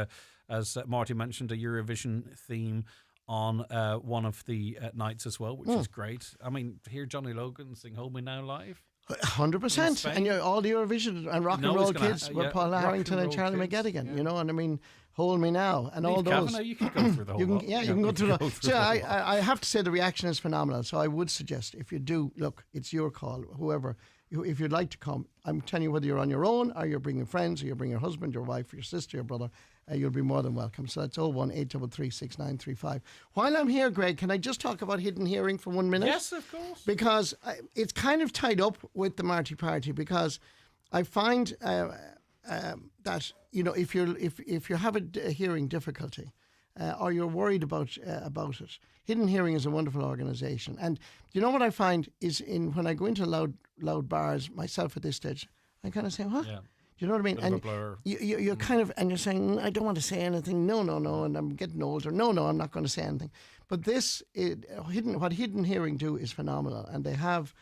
as Marty mentioned, a Eurovision theme on one of the nights as well, which is great. I mean, to hear Johnny Logan sing Hold Me Now live. 100%. And all the Eurovision and rock and roll kids were Paul Harrington and Charlie McGettigan, you know, and I mean, Hold Me Now and all those. You can go through the whole lot. You can go through the So I have to say the reaction is phenomenal. So I would suggest if you do, look, it's your call, whoever. If you'd like to come, I'm telling you, whether you're on your own or you're bringing friends or you're bringing your husband, your wife, your sister, your brother, you'll be more than welcome. So that's 018336935. While I'm here, Greg, can I just talk about hidden hearing for 1 minute? Yes, of course. Because it's kind of tied up with the Marty Party, because I find that, you know, if you have a hearing difficulty or you're worried about it, Hidden Hearing is a wonderful organisation. And you know what I find is when I go into loud bars myself at this stage, I kind of say, what? Yeah. Do you know what I mean? And you're kind of, and you're saying, I don't want to say anything. No, and I'm getting older. No, I'm not going to say anything. But what Hidden Hearing do is phenomenal. And they have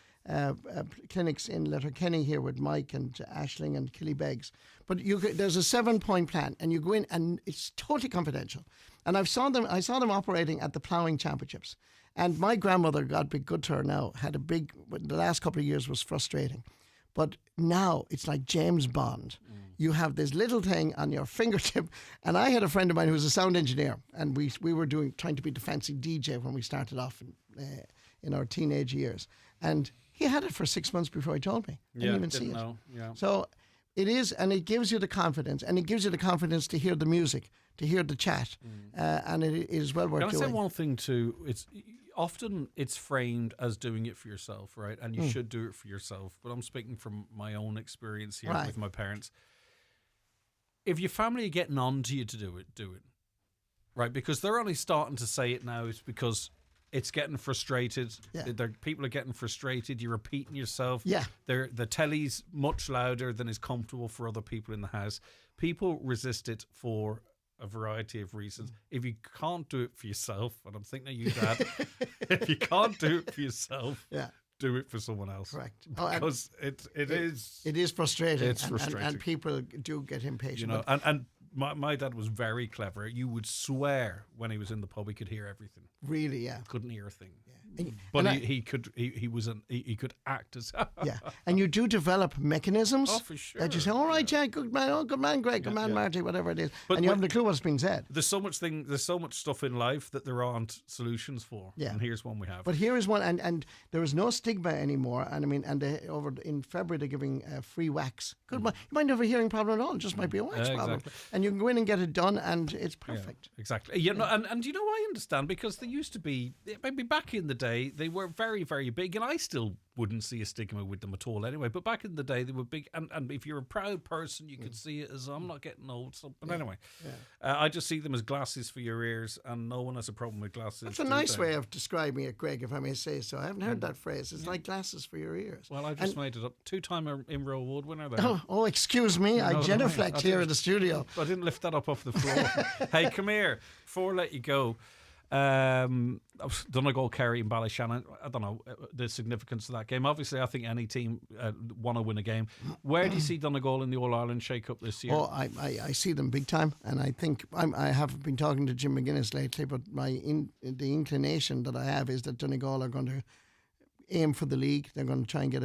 clinics in Letterkenny here with Mike and Ashling and Killybegs. But there's a 7-point plan, and you go in, and it's totally confidential. And I saw them operating at the ploughing championships. And my grandmother, God be good to her now, the last couple of years was frustrating. But now it's like James Bond. You have this little thing on your fingertip. And I had a friend of mine who was a sound engineer, and we were trying to be the fancy DJ when we started off in our teenage years. And he had it for 6 months before he told me. I didn't even see it. Yeah. So it is, and it gives you the confidence, and it gives you the confidence to hear the music, to hear the chat, and it is well worth doing. Can I say one thing too? Often it's framed as doing it for yourself, right? And you should do it for yourself. But I'm speaking from my own experience here with my parents. If your family are getting on to you to do it, right? Because they're only starting to say it now. It's because it's getting frustrated. Yeah. People are getting frustrated. You're repeating yourself. Yeah. The telly's much louder than is comfortable for other people in the house. People resist it for a variety of reasons. If you can't do it for yourself, and I'm thinking of you, Dad, if you can't do it for yourself, do it for someone else. Correct. Because it is frustrating. It's frustrating. And people do get impatient. You know, and my dad was very clever. You would swear when he was in the pub he could hear everything. Really, yeah. Couldn't hear a thing. But he could act as and you do develop mechanisms for sure. that you say, all right, good man, Greg, good man, Marty, whatever it is, and you haven't a clue what's being said. There's so much stuff in life that there aren't solutions for. Yeah. And here's one we have. But here is one, and there is no stigma anymore. And I mean, over in February they're giving free wax. You might have a hearing problem at all; it just might be a wax problem, and you can go in and get it done, and it's perfect. Yeah, exactly. You know, and you know, I understand, because they used to be, maybe back in the day, they were very, very big, and I still wouldn't see a stigma with them at all anyway, but back in the day they were big, and if you're a proud person you could see it as, I'm not getting old, but anyway, I just see them as glasses for your ears, and no one has a problem with glasses. That's a nice way of describing it, Greg, if I may say so. I haven't heard that phrase. It's like glasses for your ears. Well, I just made it up. 2-time Imro Award winner there. Oh, excuse me, I genuflect here in the studio. I didn't lift that up off the floor. Hey, come here, before I let you go. Donegal, Kerry and Ballyshannon. I don't know the significance of that game. Obviously, I think any team want to win a game. Where do you see Donegal in the All-Ireland shake-up this year? Oh, I see them big time, and I think I have been talking to Jim McGuinness lately, but the inclination that I have is that Donegal are going to aim for the league. They're going to try and get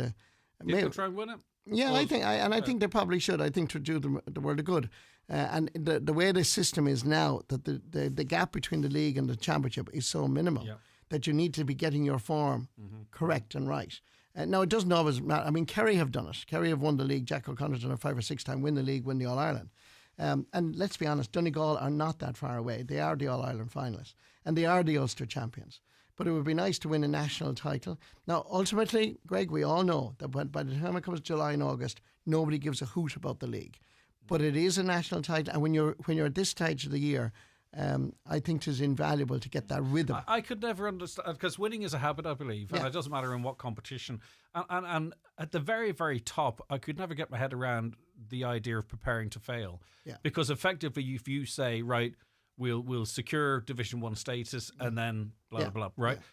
they'll try and win it. Yeah, I think they probably should. I think to do the world of good. And the way the system is now, that the gap between the league and the championship is so minimal that you need to be getting your form correct and right. Now, it doesn't always matter. I mean, Kerry have done it. Kerry have won the league. Jack O'Connor's done it 5 or 6 times, win the league, win the All-Ireland. And let's be honest, Donegal are not that far away. They are the All-Ireland finalists, and they are the Ulster champions. But it would be nice to win a national title. Now, ultimately, Greg, we all know that by the time it comes July and August, nobody gives a hoot about the league. But it is a national title, and when you're at this stage of the year, I think it is invaluable to get that rhythm. I could never understand, because winning is a habit, I believe, and it doesn't matter in what competition. And at the very, very top, I could never get my head around the idea of preparing to fail. Yeah. Because effectively, if you say, right, we'll secure Division 1 status and then blah, blah, blah, right? Yeah.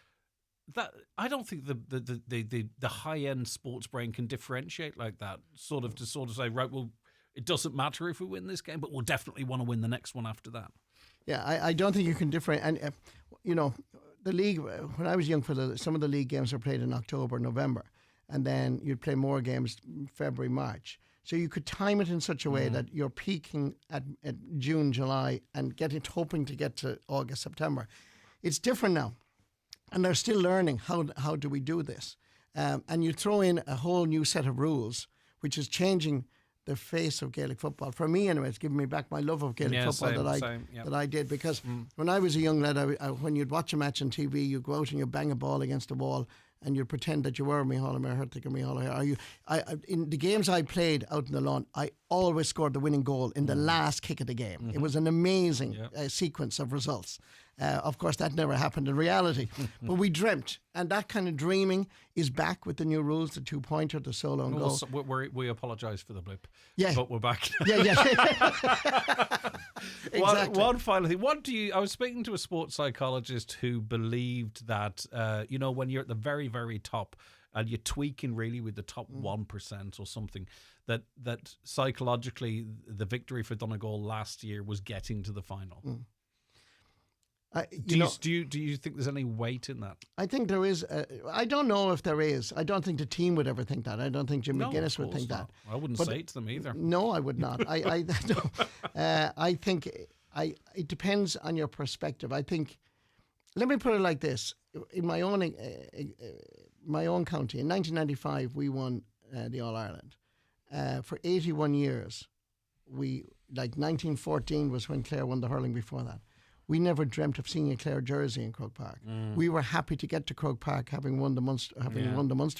That I don't think the high end sports brain can differentiate like that. To say, right, well, it doesn't matter if we win this game, but we'll definitely want to win the next one after that. Yeah, I don't think you can differentiate. And you know, the league. When I was young, some of the league games are played in October, November, and then you'd play more games February, March. So you could time it in such a way that you're peaking at June, July, and hoping to get to August, September. It's different now, and they're still learning how do we do this. And you throw in a whole new set of rules, which is changing the face of Gaelic football. For me, anyway, it's given me back my love of Gaelic football that I did. Because when I was a young lad, when you'd watch a match on TV, you'd go out and you'd bang a ball against the wall and you'd pretend that you were Micheál Mahertic or Micheál. In the games I played out in the lawn, I always scored the winning goal in the last kick of the game. It was an amazing sequence of results. Of course, that never happened in reality, but we dreamt, and that kind of dreaming is back with the new rules: the 2-pointer, the solo and goal. We apologise for the blip, but we're back. Exactly. One final thing. I was speaking to a sports psychologist who believed that when you're at the very, very top and you're tweaking really with the top 1% or something, that psychologically the victory for Donegal last year was getting to the final. Do you think there's any weight in that? I think there is. I don't know if there is. I don't think the team would ever think that. I don't think Jim McGuinness would think that. I wouldn't say it to them either. No, I would not. I think it depends on your perspective. I think, let me put it like this. In my own county, in 1995, we won the All-Ireland. For 81 years, 1914 was when Clare won the hurling before that. We never dreamt of seeing a Clare jersey in Croke Park. We were happy to get to Croke Park having won the Munster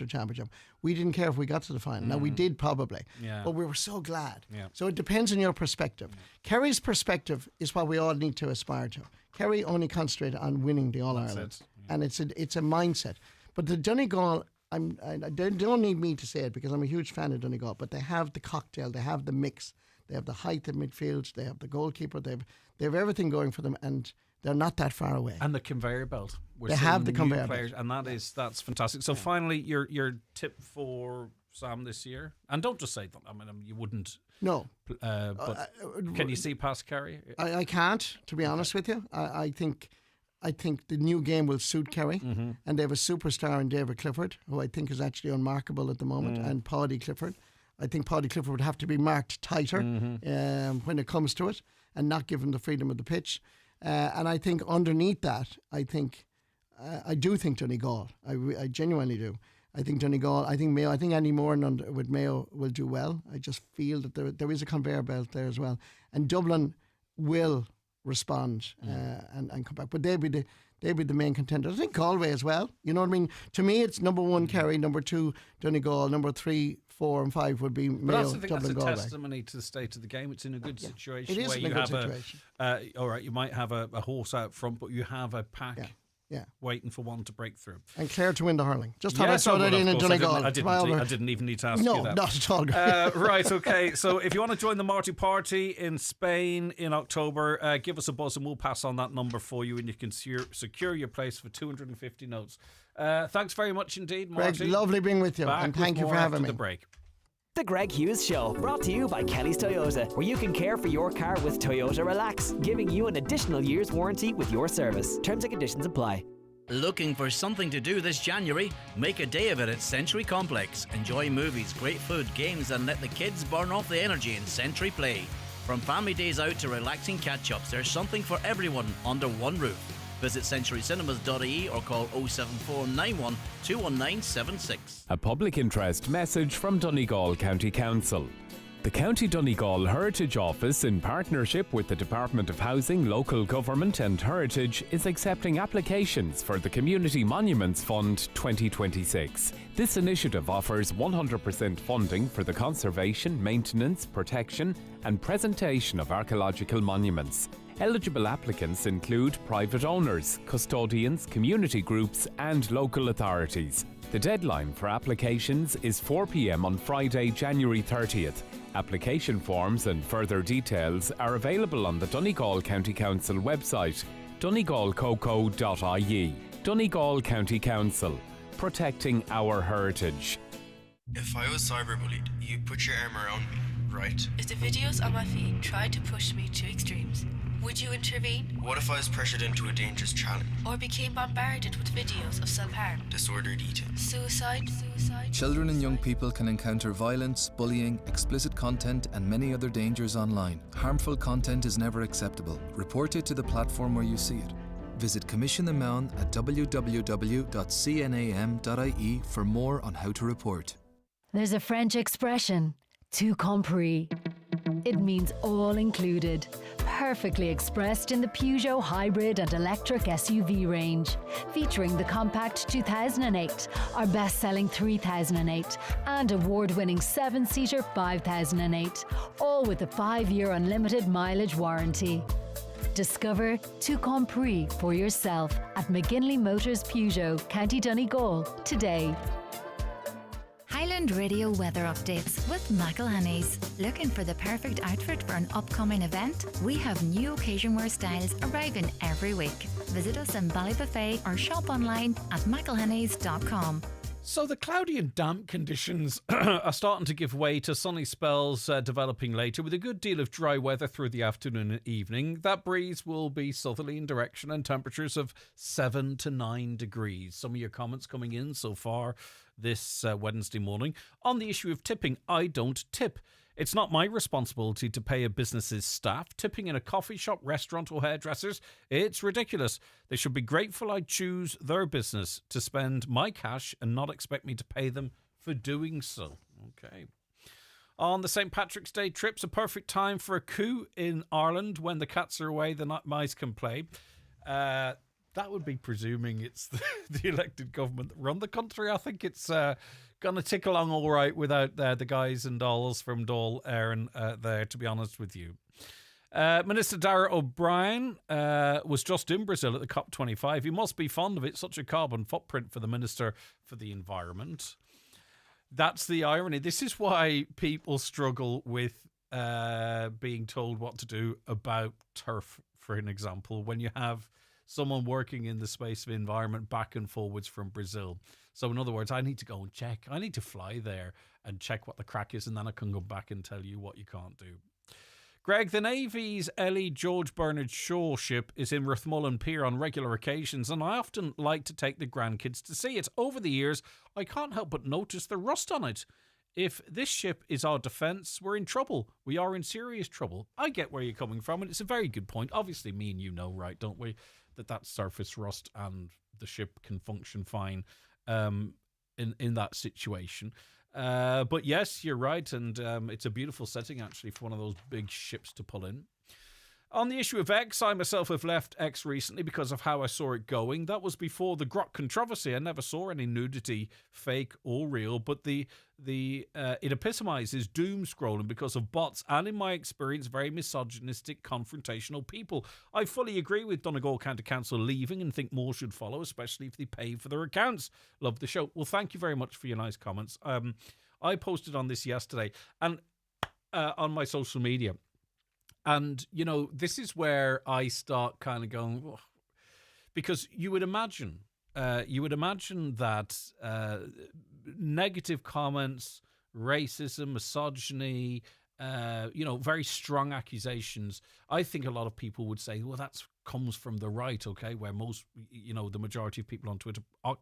Championship. We didn't care if we got to the final. Now, we did probably, but we were so glad. So it depends on your perspective. Kerry's perspective is what we all need to aspire to. Kerry only concentrated on winning the All-Ireland. And it's a mindset. But the Donegal, they don't need me to say it because I'm a huge fan of Donegal, but they have the cocktail, they have the mix. They have the height in midfield. They have the goalkeeper. They have everything going for them, and they're not that far away. And the conveyor belt. They have the conveyor belt, and that's fantastic. So finally, your tip for Sam this year, and don't just say that. I mean, you wouldn't. No. But can you see past Kerry? I can't, to be honest with you. I think the new game will suit Kerry, and they have a superstar in David Clifford, who I think is actually unmarkable at the moment, and Paddy Clifford. I think Paddy Clifford would have to be marked tighter when it comes to it and not given the freedom of the pitch. And I think underneath that, I do think Donegal. I genuinely do. I think Donegal, I think Mayo, I think Andy Moran with Mayo will do well. I just feel that there is a conveyor belt there as well. And Dublin will respond and come back. But they'll be the main contenders. I think Galway as well. You know what I mean? To me, it's number 1 Kerry, number 2 Donegal, number 3, 4 and 5 would be Mayo, but I think Dublin, that's a Galway. testimony to the state of the game. It's in a good situation. It is where in a good situation. All right, you might have a horse out front, but you have a pack waiting for one to break through. And Clare to win the hurling. Just thought I saw that in Donegal. I didn't even need to ask you that. No, not at all. Right, okay. So if you want to join the Marty Party in Spain in October, give us a buzz and we'll pass on that number for you and you can secure your place for 250 notes. Thanks very much indeed, Marty. Greg, lovely being with you, and thank you for having me. The break. The Greg Hughes Show, brought to you by Kelly's Toyota, where you can care for your car with Toyota Relax, giving you an additional year's warranty with your service. Terms and conditions apply. Looking for something to do this January? Make a day of it at Century Complex. Enjoy movies, great food, games, and let the kids burn off the energy in Century Play. From family days out to relaxing catch-ups, there's something for everyone under one roof. Visit centurycinemas.ie or call 07491 21976. A public interest message from Donegal County Council. The County Donegal Heritage Office, in partnership with the Department of Housing, Local Government and Heritage, is accepting applications for the Community Monuments Fund 2026. This initiative offers 100% funding for the conservation, maintenance, protection and presentation of archaeological monuments. Eligible applicants include private owners, custodians, community groups and local authorities. The deadline for applications is 4 p.m. on Friday, January 30th. Application forms and further details are available on the Donegal County Council website, donegalcoco.ie. Donegal County Council, protecting our heritage. If I was cyberbullied, you put your arm around me, right? If the videos on my feed tried to push me to extremes, Would you intervene? What if I was pressured into a dangerous challenge? Or became bombarded with videos of self-harm? Disordered eating. Suicide? Children and young people can encounter violence, bullying, explicit content and many other dangers online. Harmful content is never acceptable. Report it to the platform where you see it. Visit Commission the Mound at www.cnam.ie for more on how to report. There's a French expression, tout compris. It means all included, perfectly expressed in the Peugeot hybrid and electric SUV range, featuring the compact 2008, our best-selling 3008, and award-winning 7-seater 5008, all with a 5-year unlimited mileage warranty. Discover tout compris for yourself at McGinley Motors Peugeot, County Donegal, today. Highland Radio weather updates with McElhenney's. Looking for the perfect outfit for an upcoming event? We have new occasion wear styles arriving every week. Visit us in Ballybuffet or shop online at mcelhenneys.com. So the cloudy and damp conditions are starting to give way to sunny spells developing later, with a good deal of dry weather through the afternoon and evening. That breeze will be southerly in direction and temperatures of 7 to 9 degrees. Some of your comments coming in so far this Wednesday morning. On the issue of tipping, I don't tip. It's not my responsibility to pay a business's staff. Tipping in a coffee shop, restaurant or hairdressers, it's ridiculous. They should be grateful I choose their business to spend my cash and not expect me to pay them for doing so. Okay. On the St. Patrick's Day trip's a perfect time for a coup in Ireland. When the cats are away, the mice can play. That would be presuming it's the elected government that run the country. I think it's going to tick along all right without the guys and dolls from Dáil Éireann there, to be honest with you. Minister Darragh O'Brien was just in Brazil at the COP25. He must be fond of it, such a carbon footprint for the Minister for the Environment. That's the irony. This is why people struggle with being told what to do about turf, for an example, when you have someone working in the space of environment back and forwards from Brazil. So in other words, I need to go and check. I need to fly there and check what the crack is, and then I can go back and tell you what you can't do. Greg, the Navy's Ellie George Bernard Shaw ship is in Rathmullen Pier on regular occasions, and I often like to take the grandkids to see it. Over the years, I can't help but notice the rust on it. If this ship is our defence, we're in trouble. We are in serious trouble. I get where you're coming from, and it's a very good point. Obviously, me and you know, right, don't we, that surface rust and the ship can function fine in that situation. But yes, you're right, and it's a beautiful setting, actually, for one of those big ships to pull in. On the issue of X, I myself have left X recently because of how I saw it going. That was before the Grok controversy. I never saw any nudity, fake or real, but it epitomizes doom scrolling because of bots and, in my experience, very misogynistic, confrontational people. I fully agree with Donegal County Council leaving and think more should follow, especially if they pay for their accounts. Love the show. Well, thank you very much for your nice comments. I posted on this yesterday and on my social media. And, you know, this is where I start kind of going, oh, because you would imagine that negative comments, racism, misogyny, very strong accusations. I think a lot of people would say, well, that comes from the right, okay, where most, the majority of people on Twitter,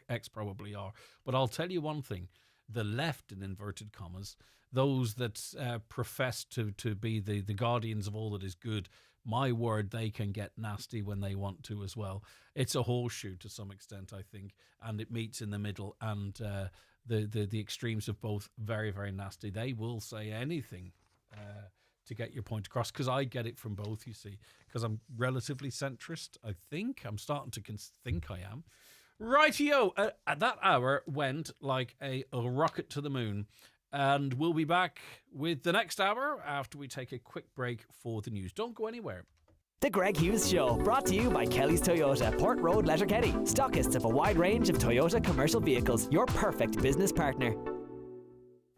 X probably are. But I'll tell you one thing, the left, in inverted commas, those that profess to be the guardians of all that is good, my word, they can get nasty when they want to as well. It's a horseshoe to some extent, I think, and it meets in the middle, and the extremes of both very, very nasty. They will say anything to get your point across, because I get it from both, you see, because I'm relatively centrist, I think. I'm starting to think I am. Rightio, at that hour went like a rocket to the moon. And we'll be back with the next hour after we take a quick break for the news. Don't go anywhere. The Greg Hughes Show, brought to you by Kelly's Toyota, Port Road, Letterkenny. Stockists of a wide range of Toyota commercial vehicles. Your perfect business partner.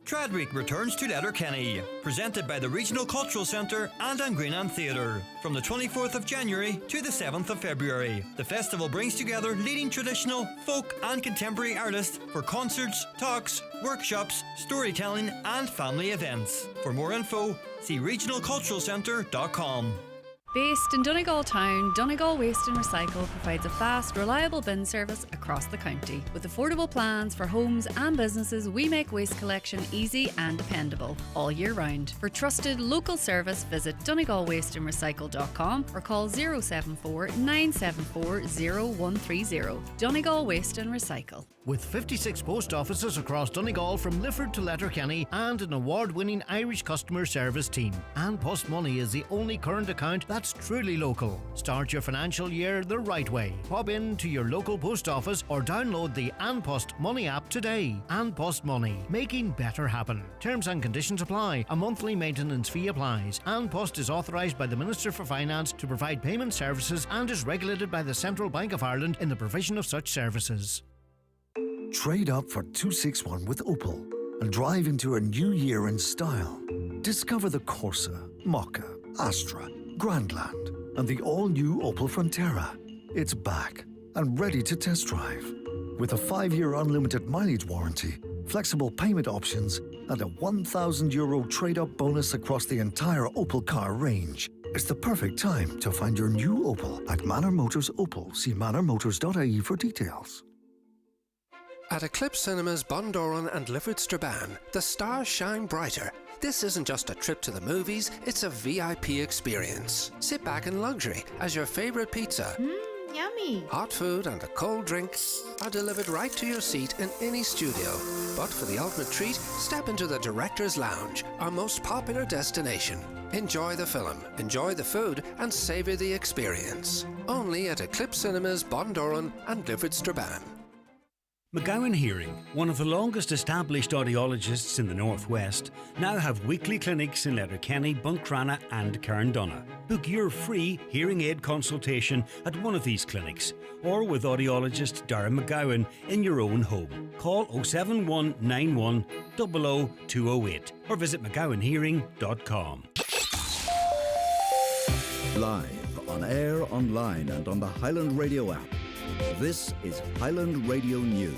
Tradweek returns to Letterkenny, presented by the Regional Cultural Centre and An Greenan Theatre. From the 24th of January to the 7th of February, the festival brings together leading traditional, folk and contemporary artists for concerts, talks, workshops, storytelling and family events. For more info, see regionalculturalcentre.com. Based in Donegal Town, Donegal Waste and Recycle provides a fast, reliable bin service across the county. With affordable plans for homes and businesses, we make waste collection easy and dependable all year round. For trusted local service, visit donegalwasteandrecycle.com or call 074 974 0130. Donegal Waste and Recycle. With 56 post offices across Donegal from Lifford to Letterkenny and an award-winning Irish customer service team, An Post Money is the only current account that's truly local. Start your financial year the right way. Pop in to your local post office or download the An Post Money app today. An Post Money, making better happen. Terms and conditions apply. A monthly maintenance fee applies. An Post is authorised by the Minister for Finance to provide payment services and is regulated by the Central Bank of Ireland in the provision of such services. Trade up for 261 with Opel and drive into a new year in style. Discover the Corsa, Mokka, Astra, Grandland and the all-new Opel Frontera. It's back and ready to test drive. With a 5-year unlimited mileage warranty, flexible payment options and a €1,000 trade-up bonus across the entire Opel car range. It's the perfect time to find your new Opel at Manor Motors Opel. See manormotors.ie for details. At Eclipse Cinemas, Bundoran and Lifford Strabane, the stars shine brighter. This isn't just a trip to the movies, it's a VIP experience. Sit back in luxury as your favourite pizza, Yummy. hot food and a cold drink are delivered right to your seat in any studio. But for the ultimate treat, step into the Director's Lounge, our most popular destination. Enjoy the film, enjoy the food and savour the experience. Only at Eclipse Cinemas, Bundoran and Lifford Strabane. McGowan Hearing, one of the longest established audiologists in the Northwest, now have weekly clinics in Letterkenny, Buncrana and Carndonagh. Book your free hearing aid consultation at one of these clinics or with audiologist Darren McGowan in your own home. Call 07191 00208 or visit mcgowanhearing.com. Live, on air, online and on the Highland Radio app. This is Highland Radio News.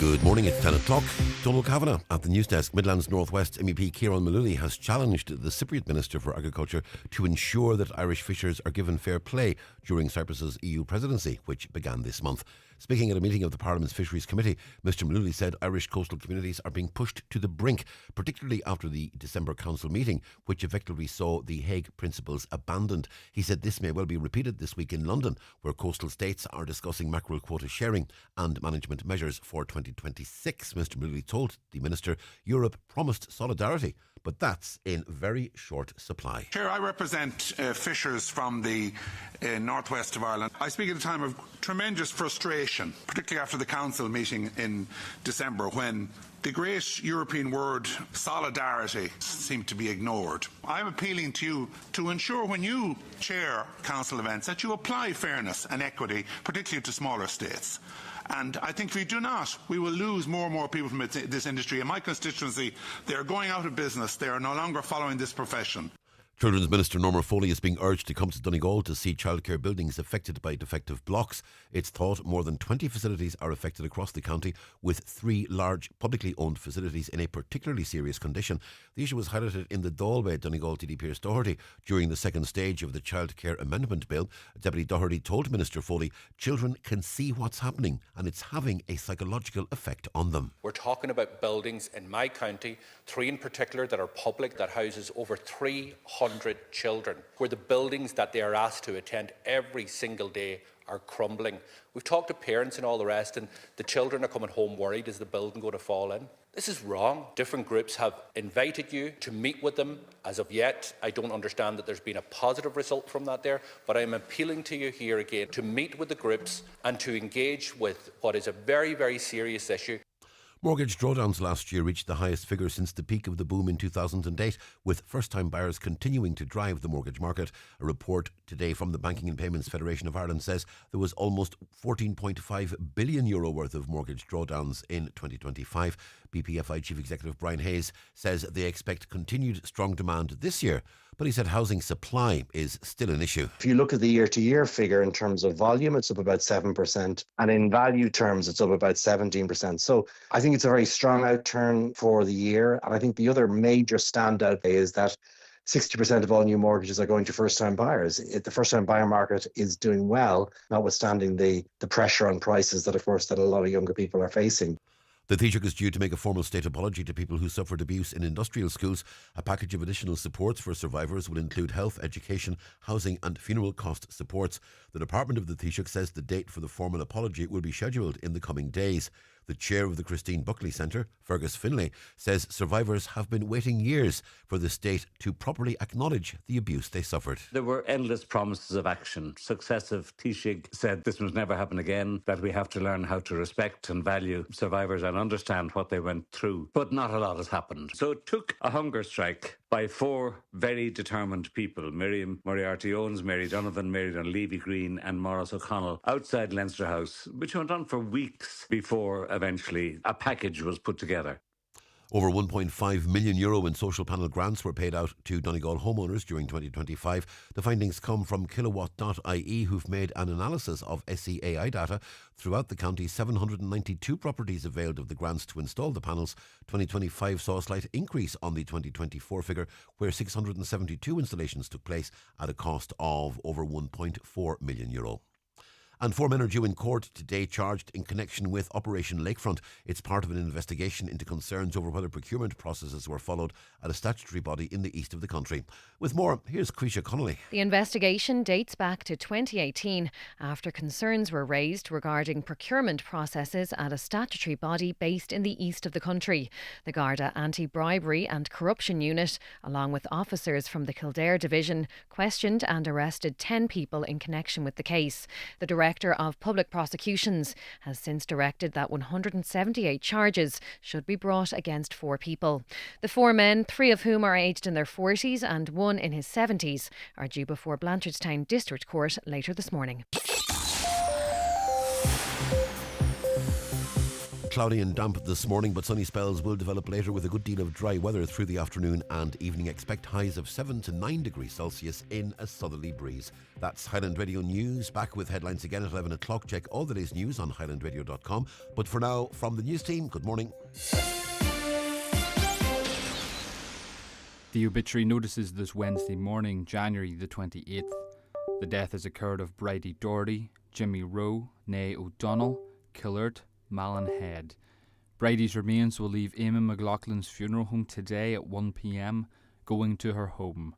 Good morning, it's 10 o'clock. Donald Kavanagh at the news desk. Midlands Northwest MEP Ciarán Mullooly has challenged the Cypriot Minister for Agriculture to ensure that Irish fishers are given fair play during Cyprus's EU presidency, which began this month. Speaking at a meeting of the Parliament's Fisheries Committee, Mr Mullooly said Irish coastal communities are being pushed to the brink, particularly after the December Council meeting, which effectively saw the Hague Principles abandoned. He said this may well be repeated this week in London, where coastal states are discussing mackerel quota sharing and management measures for 2026. Mr Mullooly told the Minister Europe promised solidarity, but that's in very short supply. Chair, I represent fishers from the northwest of Ireland. I speak at a time of tremendous frustration, particularly after the Council meeting in December, when the great European word solidarity seemed to be ignored. I'm appealing to you to ensure when you chair Council events that you apply fairness and equity, particularly to smaller states. And I think if we do not, we will lose more and more people from this industry. In my constituency, they are going out of business. They are no longer following this profession. Children's Minister Norma Foley is being urged to come to Donegal to see childcare buildings affected by defective blocks. It's thought more than 20 facilities are affected across the county, with 3 large publicly owned facilities in a particularly serious condition. The issue was highlighted in the Dáil by Donegal TD Pearse Doherty during the second stage of the Childcare Amendment Bill. Deputy Doherty told Minister Foley children can see what's happening and it's having a psychological effect on them. We're talking about buildings in my county, 3 in particular that are public, that houses over 300 children, where the buildings that they are asked to attend every single day are crumbling. We've talked to parents and all the rest, and the children are coming home worried, is the building going to fall in? This is wrong. Different groups have invited you to meet with them. As of yet, I don't understand that there's been a positive result from that there, but I'm appealing to you here again to meet with the groups and to engage with what is a very, very serious issue. Mortgage drawdowns last year reached the highest figure since the peak of the boom in 2008, with first-time buyers continuing to drive the mortgage market. A report today from the Banking and Payments Federation of Ireland says there was almost €14.5 billion worth of mortgage drawdowns in 2025. BPFI Chief Executive Brian Hayes says they expect continued strong demand this year, but he said housing supply is still an issue. If you look at the year-to-year figure in terms of volume, it's up about 7%, and in value terms, it's up about 17%. So I think it's a very strong outturn for the year, and I think the other major standout is that 60% of all new mortgages are going to first-time buyers. The first-time buyer market is doing well, notwithstanding the pressure on prices that, of course, that a lot of younger people are facing. The Taoiseach is due to make a formal state apology to people who suffered abuse in industrial schools. A package of additional supports for survivors will include health, education, housing and funeral cost supports. The Department of the Taoiseach says the date for the formal apology will be scheduled in the coming days. The chair of the Christine Buckley Centre, Fergus Finlay, says survivors have been waiting years for the state to properly acknowledge the abuse they suffered. There were endless promises of action. Successive Taoiseach said this must never happen again, that we have to learn how to respect and value survivors and understand what they went through. But not a lot has happened. So it took a hunger strike by 4 very determined people, Miriam Moriarty-Owens, Mary Donovan, Mary Dunleavy Green and Maurice O'Connell, outside Leinster House, which went on for weeks before eventually a package was put together. Over €1.5 million in social panel grants were paid out to Donegal homeowners during 2025. The findings come from Kilowatt.ie, who've made an analysis of SEAI data. Throughout the county, 792 properties availed of the grants to install the panels. 2025 saw a slight increase on the 2024 figure, where 672 installations took place at a cost of over €1.4 million. And 4 men are due in court today, charged in connection with Operation Lakefront. It's part of an investigation into concerns over whether procurement processes were followed at a statutory body in the east of the country. With more, here's Quisha Connolly. The investigation dates back to 2018 after concerns were raised regarding procurement processes at a statutory body based in the east of the country. The Garda Anti-Bribery and Corruption Unit, along with officers from the Kildare Division, questioned and arrested 10 people in connection with the case. The Director of Public Prosecutions has since directed that 178 charges should be brought against 4 people. The 4 men, 3 of whom are aged in their 40s and 1 in his 70s, are due before Blanchardstown District Court later this morning. Cloudy and damp this morning, but sunny spells will develop later with a good deal of dry weather through the afternoon and evening. Expect highs of 7 to 9 degrees Celsius in a southerly breeze. That's Highland Radio News. Back with headlines again at 11 o'clock. Check all the day's news on highlandradio.com. But for now, from the news team, good morning. The obituary notices this Wednesday morning, January the 28th. The death has occurred of Bridie Doherty, Jimmy Rowe, née O'Donnell, Killard, Malin Head. Bridie's remains will leave Eamon McLaughlin's funeral home today at 1 p.m, going to her home.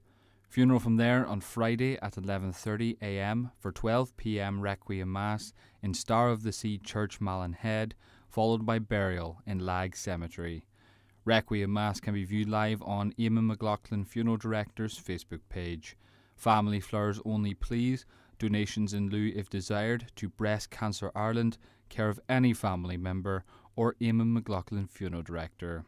Funeral from there on Friday at 11:30 a.m. for 12 p.m. Requiem Mass in Star of the Sea Church, Malin Head, followed by burial in Lag Cemetery. Requiem Mass can be viewed live on Eamon McLaughlin Funeral Director's Facebook page. Family flowers only, please. Donations in lieu if desired to Breast Cancer Ireland, care of any family member or Eamon McLaughlin Funeral Director.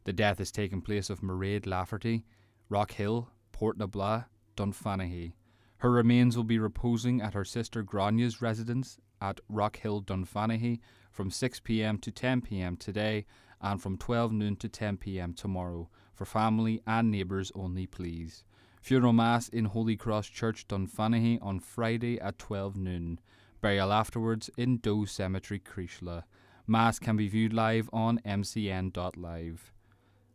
The death has taken place of Mairead Lafferty, Rockhill, Port Nabla, Dunfanaghy. Her remains will be reposing at her sister Grania's residence at Rockhill, Dunfanaghy from 6 p.m. to 10 p.m. today and from 12 noon to 10 p.m. tomorrow. For family and neighbours only, please. Funeral Mass in Holy Cross Church, Dunfanaghy on Friday at 12 noon. Burial afterwards in Doe Cemetery, Creeshla. Mass can be viewed live on mcn.live.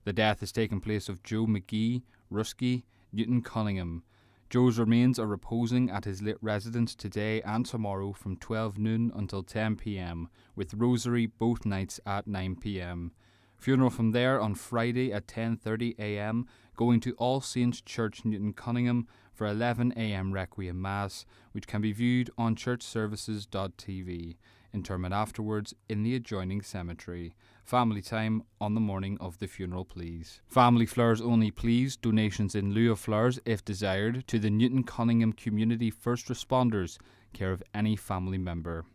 The death has taken place of Joe McGee, Rusky, Newton Cunningham. Joe's remains are reposing at his lit residence today and tomorrow from 12 noon until 10 p.m, with rosary both nights at 9 p.m. Funeral from there on Friday at 10:30 a.m, going to All Saints Church, Newton Cunningham for 11 a.m. Requiem Mass, which can be viewed on churchservices.tv. Interment afterwards in the adjoining cemetery. Family time on the morning of the funeral, please. Family flowers only, please. Donations in lieu of flowers, if desired, to the Newton Cunningham Community First Responders, care of any family member.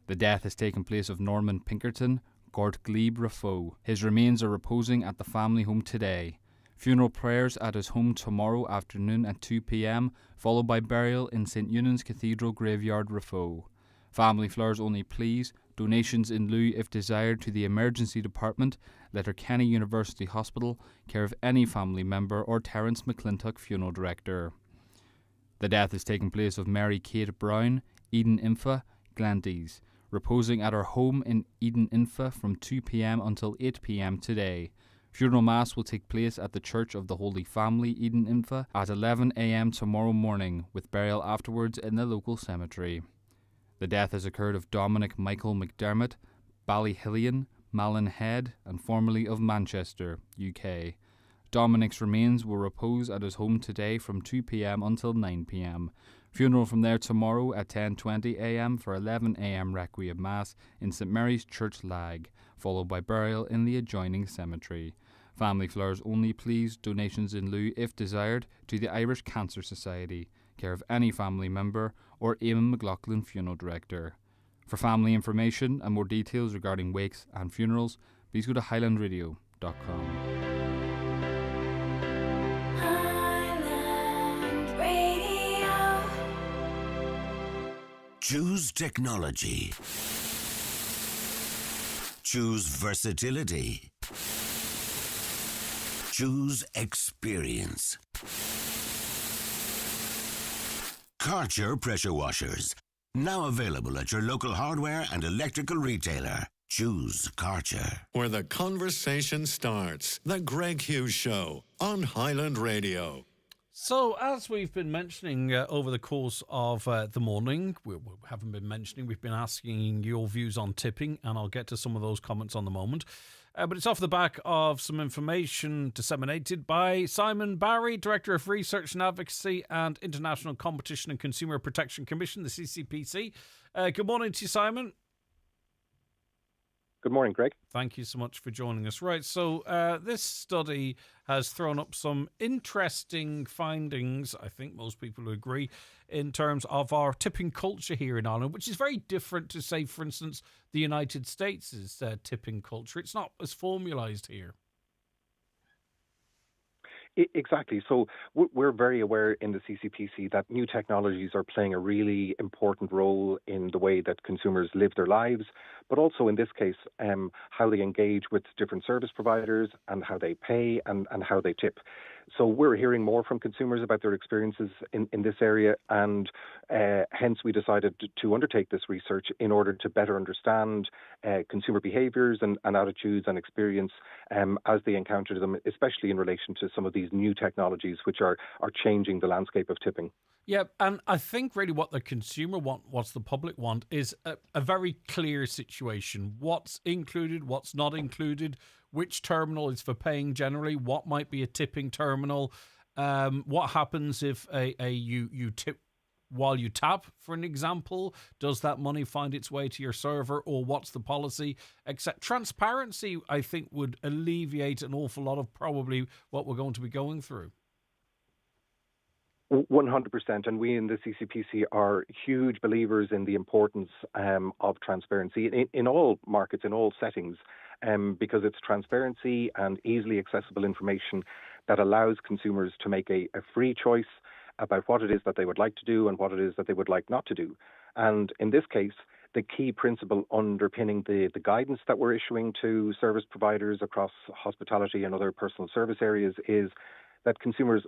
The death has taken place of Norman Pinkerton, Gort Glebe Raffo. His remains are reposing at the family home today. Funeral prayers at his home tomorrow afternoon at 2 p.m, followed by burial in St Eunan's Cathedral Graveyard, Raffo. Family flowers only please. Donations in lieu if desired to the Emergency Department, Letterkenny University Hospital, care of any family member or Terence McClintock, Funeral Director. The death has taken place of Mary Kate Brown, Eden Infa, Glandies, reposing at her home in Eden Infa from 2 p.m. until 8 p.m. today. Funeral Mass will take place at the Church of the Holy Family, Eden Infa, at 11 a.m. tomorrow morning, with burial afterwards in the local cemetery. The death has occurred of Dominic Michael McDermott, Ballyhillian, Malin-Head, and formerly of Manchester, UK. Dominic's remains will repose at his home today from 2 p.m. until 9 p.m. Funeral from there tomorrow at 10:20 a.m. for 11 a.m. Requiem Mass in St Mary's Church Lag, followed by burial in the adjoining cemetery. Family flowers only please. Donations in lieu if desired to the Irish Cancer Society, care of any family member or Eamon McLaughlin, Funeral Director. For family information and more details regarding wakes and funerals, please go to highlandradio.com. Highland Radio. Choose technology. Choose versatility. Choose experience. Karcher pressure washers. Now available at your local hardware and electrical retailer. Choose Karcher. Where the conversation starts. The Greg Hughes Show on Highland Radio. So, as we've been mentioning over the course of the morning, we haven't been mentioning, we've been asking your views on tipping, and I'll get to some of those comments on the moment. But it's off the back of some information disseminated by Simon Barry, Director of Research and Advocacy and International Competition and Consumer Protection Commission, the CCPC. Good morning to you, Simon. Good morning, Greg. Thank you so much for joining us. Right, so this study has thrown up some interesting findings, I think most people would agree, in terms of our tipping culture here in Ireland, which is very different to, say, for instance, the United States' tipping culture. It's not as formalised here. Exactly. So we're very aware in the CCPC that new technologies are playing a really important role in the way that consumers live their lives, but also in this case, how they engage with different service providers and how they pay and how they tip. So we're hearing more from consumers about their experiences in this area, and hence we decided to undertake this research in order to better understand consumer behaviours and attitudes and experience as they encounter them, especially in relation to some of these new technologies which are changing the landscape of tipping. Yeah, and I think really what the consumer want, what's the public want, is a very clear situation. What's included, what's not included, which terminal is for paying generally, what might be a tipping terminal, what happens if you tip while you tap, for an example. Does that money find its way to your server, or what's the policy? Except transparency, I think, would alleviate an awful lot of probably what we're going to be going through. 100%, and we in the CCPC are huge believers in the importance of transparency in all markets, in all settings, because it's transparency and easily accessible information that allows consumers to make a free choice about what it is that they would like to do and what it is that they would like not to do. And in this case, the key principle underpinning the guidance that we're issuing to service providers across hospitality and other personal service areas is that consumers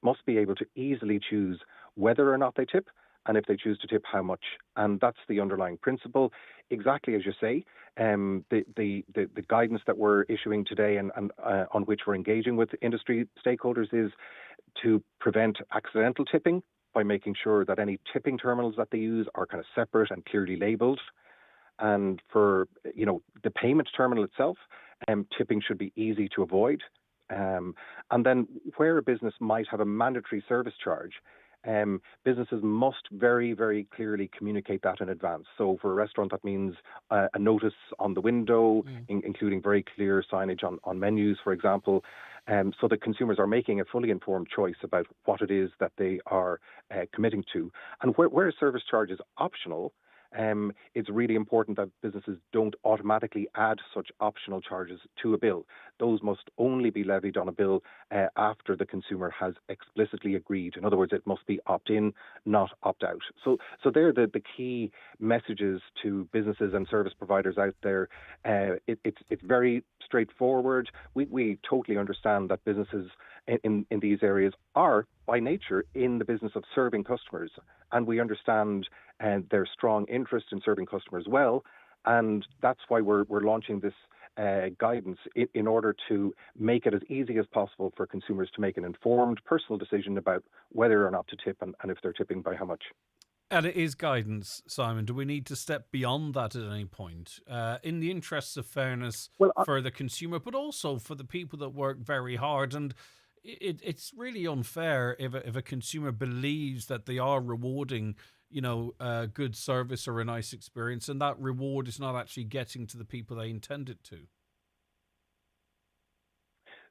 must be able to easily choose whether or not they tip, and if they choose to tip, how much. And that's the underlying principle. Exactly as you say, the guidance that we're issuing today and on which we're engaging with industry stakeholders is to prevent accidental tipping by making sure that any tipping terminals that they use are kind of separate and clearly labelled. And for the payment terminal itself, tipping should be easy to avoid. And then where a business might have a mandatory service charge, businesses must very, very clearly communicate that in advance. So for a restaurant, that means a notice on the window, including very clear signage on menus, for example, so that consumers are making a fully informed choice about what it is that they are committing to. And where a service charge is optional, it's really important that businesses don't automatically add such optional charges to a bill. Those must only be levied on a bill after the consumer has explicitly agreed. In other words, it must be opt-in, not opt-out. So they're the key messages to businesses and service providers out there. It's very straightforward. We totally understand that businesses in these areas are, by nature, in the business of serving customers. And we understand their strong interest in serving customers well. And that's why we're launching this guidance in order to make it as easy as possible for consumers to make an informed personal decision about whether or not to tip and if they're tipping, by how much. And it is guidance, Simon. Do we need to step beyond that at any point? In the interests of fairness for the consumer, but also for the people that work very hard. And it's really unfair if a consumer believes that they are rewarding, a good service or a nice experience, and that reward is not actually getting to the people they intend it to.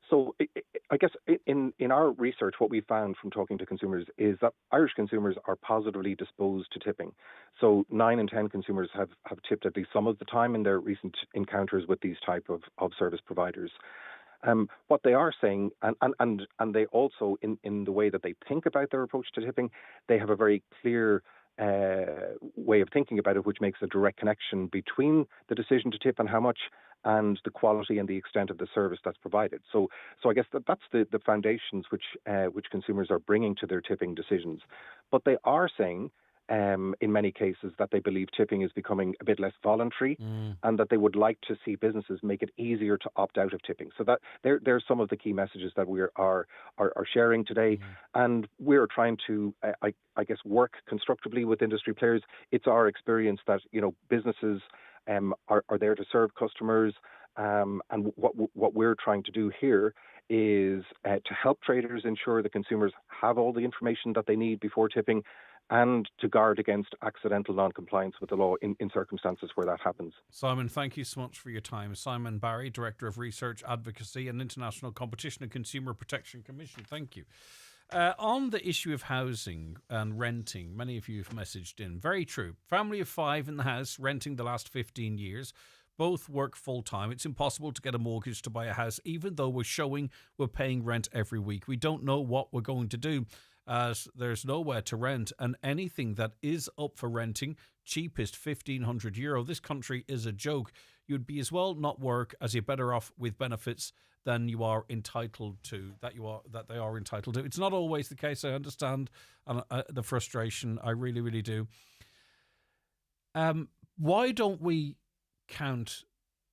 So I guess in our research, what we found from talking to consumers is that Irish consumers are positively disposed to tipping. So 9 in 10 consumers have tipped at least some of the time in their recent encounters with these type of service providers. What they are saying, and they also, in the way that they think about their approach to tipping, they have a very clear way of thinking about it, which makes a direct connection between the decision to tip and how much, and the quality and the extent of the service that's provided. So I guess that's the foundations which consumers are bringing to their tipping decisions. But they are saying, in many cases, that they believe tipping is becoming a bit less voluntary, and that they would like to see businesses make it easier to opt out of tipping. So that there's some of the key messages that we are sharing today, and we're trying to, I guess, work constructively with industry players. It's our experience that businesses are there to serve customers, and what we're trying to do here is to help traders ensure the consumers have all the information that they need before tipping, and to guard against accidental non-compliance with the law in circumstances where that happens. Simon, thank you so much for your time. Simon Barry, Director of Research, Advocacy and International Competition and Consumer Protection Commission. Thank you. On the issue of housing and renting, many of you have messaged in. Very true. Family of 5 in the house, renting the last 15 years. Both work full-time. It's impossible to get a mortgage to buy a house, even though we're paying rent every week. We don't know what we're going to do, as there's nowhere to rent, and anything that is up for renting, cheapest €1,500. This country is a joke. You'd be as well not work, as you're better off with benefits than you are entitled to, that they are entitled to. It's not always the case. I understand the frustration. I really, really do. Why don't we count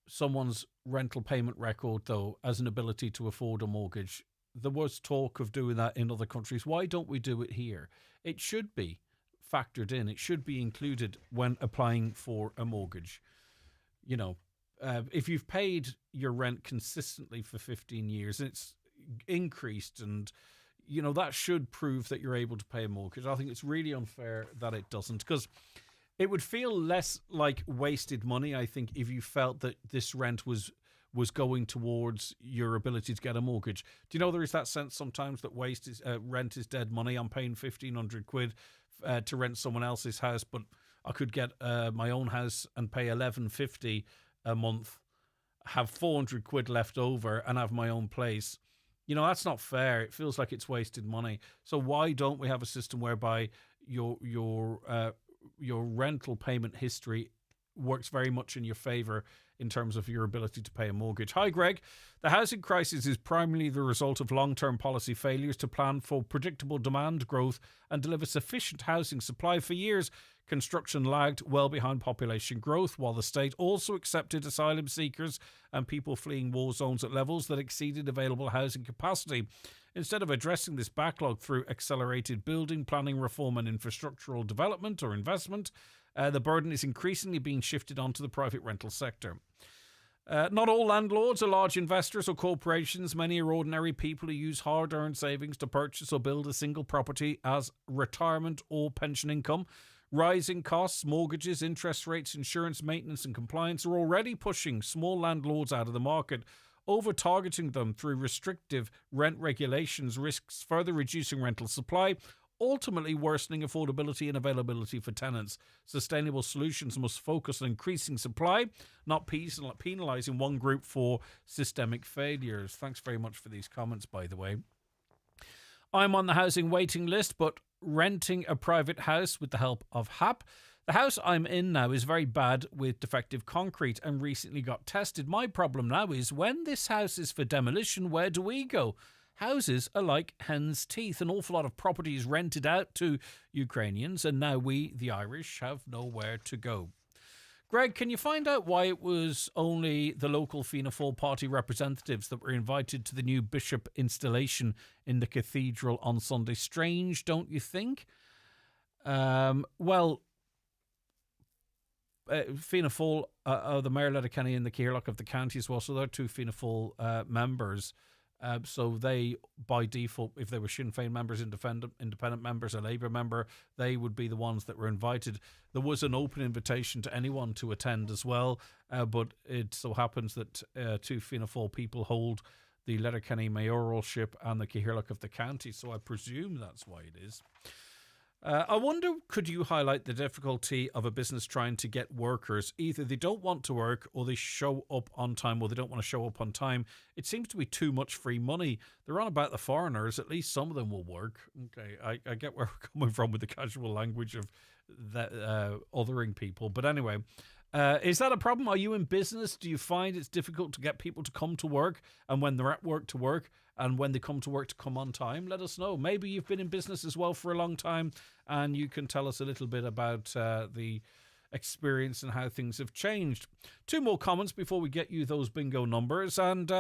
someone's rental payment record, though, as an ability to afford a mortgage? There was talk of doing that in other countries. Why don't we do it here? It should be factored in. It should be included when applying for a mortgage. If you've paid your rent consistently for 15 years and it's increased, and that should prove that you're able to pay a mortgage. I think it's really unfair that it doesn't, because it would feel less like wasted money, I think, if you felt that this rent was going towards your ability to get a mortgage. Do you know there is that sense sometimes that rent is dead money? I'm paying £1,500 to rent someone else's house, but I could get my own house and pay $1,150 a month, have £400 left over, and have my own place. That's not fair. It feels like it's wasted money. So why don't we have a system whereby your rental payment history works very much in your favour in terms of your ability to pay a mortgage? Hi, Greg. The housing crisis is primarily the result of long-term policy failures to plan for predictable demand growth and deliver sufficient housing supply. For years, construction lagged well behind population growth, while the state also accepted asylum seekers and people fleeing war zones at levels that exceeded available housing capacity. Instead of addressing this backlog through accelerated building, planning reform and infrastructural development or investment, the burden is increasingly being shifted onto the private rental sector. Not all landlords are large investors or corporations. Many are ordinary people who use hard-earned savings to purchase or build a single property as retirement or pension income. Rising costs, mortgages, interest rates, insurance, maintenance and compliance are already pushing small landlords out of the market. Over-targeting them through restrictive rent regulations risks further reducing rental supply. ultimately worsening affordability and availability for tenants. Sustainable solutions must focus on increasing supply, not penalising one group for systemic failures. Thanks very much for these comments, by the way. I'm on the housing waiting list, but renting a private house with the help of HAP. The house I'm in now is very bad with defective concrete and recently got tested. My problem now is when this house is for demolition, where do we go? Houses are like hen's teeth. An awful lot of property is rented out to Ukrainians, and now we, the Irish, have nowhere to go. Greg, can you find out why it was only the local Fianna Fáil party representatives that were invited to the new bishop installation in the cathedral on Sunday? Strange, don't you think? Fianna Fáil, the Mayor Letterkenny and the Cearloch of the county as well, so they're two Fianna Fáil members. So they, by default, if they were Sinn Féin members, independent members, a Labour member, they would be the ones that were invited. There was an open invitation to anyone to attend as well, but it so happens that two Fianna Fáil people hold the Letterkenny mayoralship and the Cearloch of the county, so I presume that's why it is. I wonder, could you highlight the difficulty of a business trying to get workers? Either they don't want to work or they show up on time or they don't want to show up on time. It seems to be too much free money. They're on about the foreigners. At least some of them will work. Okay, I get where we're coming from with the casual language of that, othering people. But anyway, is that a problem? Are you in business? Do you find it's difficult to get people to come to work, and when they're at work to work, and when they come to work to come on time? Let us know. Maybe you've been in business as well for a long time and you can tell us a little bit about the experience and how things have changed. Two more comments before we get you those bingo numbers. And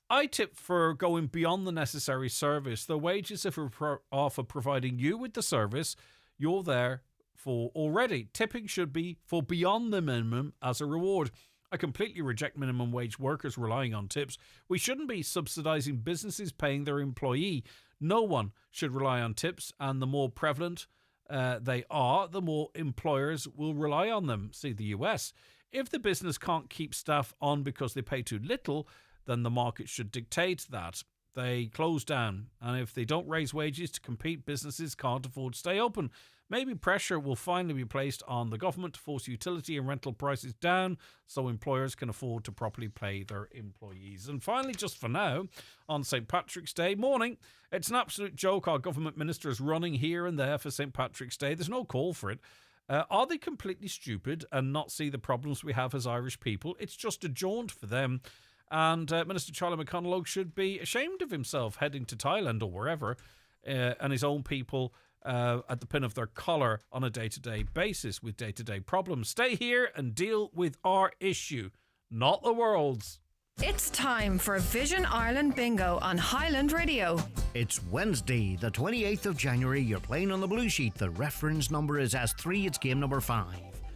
I tip for going beyond the necessary service. The wages are for providing you with the service you're there for already. Tipping should be for beyond the minimum as a reward. I completely reject minimum wage workers relying on tips. We shouldn't be subsidising businesses paying their employee. No one should rely on tips, and the more prevalent they are, the more employers will rely on them. See the US. If the business can't keep staff on because they pay too little, then the market should dictate that they close down. And if they don't raise wages to compete, businesses can't afford to stay open. Maybe pressure will finally be placed on the government to force utility and rental prices down so employers can afford to properly pay their employees. And finally, just for now, on St. Patrick's Day morning, it's an absolute joke our government ministers running here and there for St. Patrick's Day. There's no call for it. Are they completely stupid and not see the problems we have as Irish people? It's just a jaunt for them. And Minister Charlie McConalogue should be ashamed of himself heading to Thailand or wherever, and his own people at the pin of their collar on a day-to-day basis with day-to-day problems. Stay here and deal with our issue, not the world's. It's time for Vision Ireland Bingo on Highland Radio. It's Wednesday, the 28th of January. You're playing on the blue sheet. The reference number is S3. It's game number 5.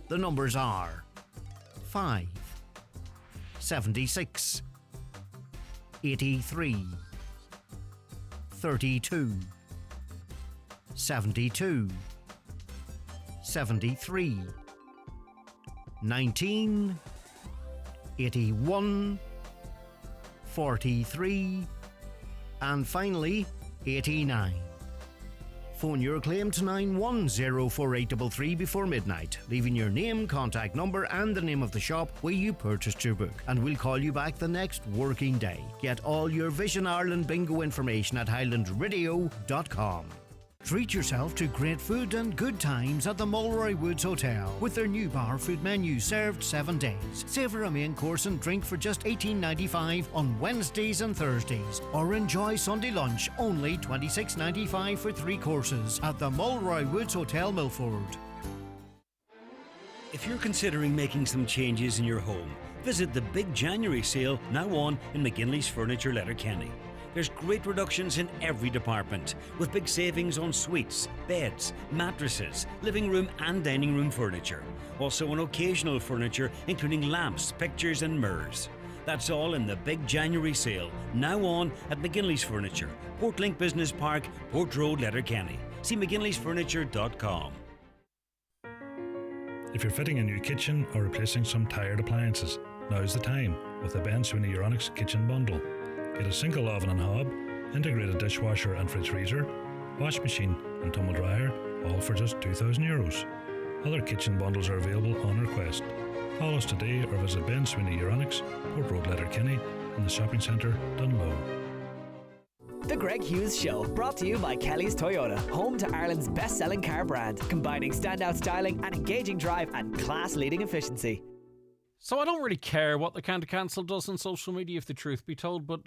The numbers are 5, 76, 83, 32, 72, 73, 19, 81, 43, and finally 89. Phone your claim to 9104833 before midnight, leaving your name, contact number and the name of the shop where you purchased your book, and we'll call you back the next working day. Get all your Vision Ireland bingo information at highlandradio.com. Treat yourself to great food and good times at the Mulroy Woods Hotel with their new bar food menu served 7 days. Savour a main course and drink for just $18.95 on Wednesdays and Thursdays, or enjoy Sunday lunch only $26.95 for 3 courses at the Mulroy Woods Hotel, Milford. If you're considering making some changes in your home, visit the Big January sale now on in McGinley's Furniture, Letterkenny. There's great reductions in every department, with big savings on suites, beds, mattresses, living room and dining room furniture. Also on occasional furniture, including lamps, pictures and mirrors. That's all in the Big January sale, now on at McGinley's Furniture, Portlink Business Park, Port Road, Letterkenny. See mcginleysfurniture.com. If you're fitting a new kitchen or replacing some tired appliances, now's the time with the Ben Sweeney Euronics Kitchen Bundle. Get a single oven and hob, integrated dishwasher and fridge freezer, wash machine and tumble dryer, all for just €2,000. Other kitchen bundles are available on request. Call us today or visit Ben Sweeney Euronics, Port Road Letterkenny, in the shopping centre, Dunlow. The Greg Hughes Show, brought to you by Kelly's Toyota, home to Ireland's best-selling car brand, combining standout styling and engaging drive and class-leading efficiency. So I don't really care what the County Council does on social media, if the truth be told, but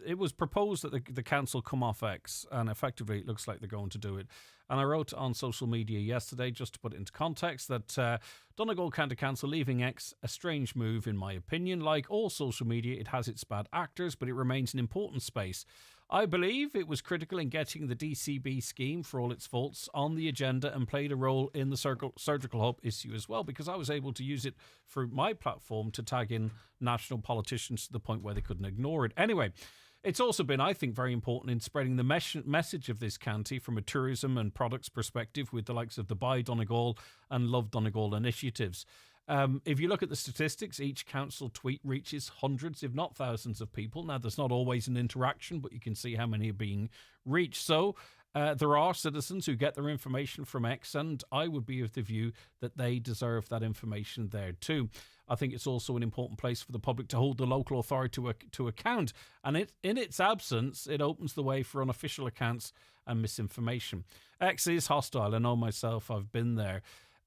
it was proposed that the council come off X, and effectively it looks like they're going to do it. And I wrote on social media yesterday, just to put it into context, that Donegal County Council leaving X, a strange move in my opinion. Like all social media, it has its bad actors, but it remains an important space. I believe it was critical in getting the DCB scheme, for all its faults, on the agenda and played a role in the surgical hub issue as well, because I was able to use it for my platform to tag in national politicians to the point where they couldn't ignore it. Anyway, it's also been, I think, very important in spreading the message of this county from a tourism and products perspective with the likes of the Buy Donegal and Love Donegal initiatives. If you look at the statistics, each council tweet reaches hundreds, if not thousands of people. Now, there's not always an interaction, but you can see how many are being reached. So there are citizens who get their information from X, and I would be of the view that they deserve that information there too. I think it's also an important place for the public to hold the local authority to account. And in its absence, it opens the way for unofficial accounts and misinformation. X is hostile. I know myself, I've been there.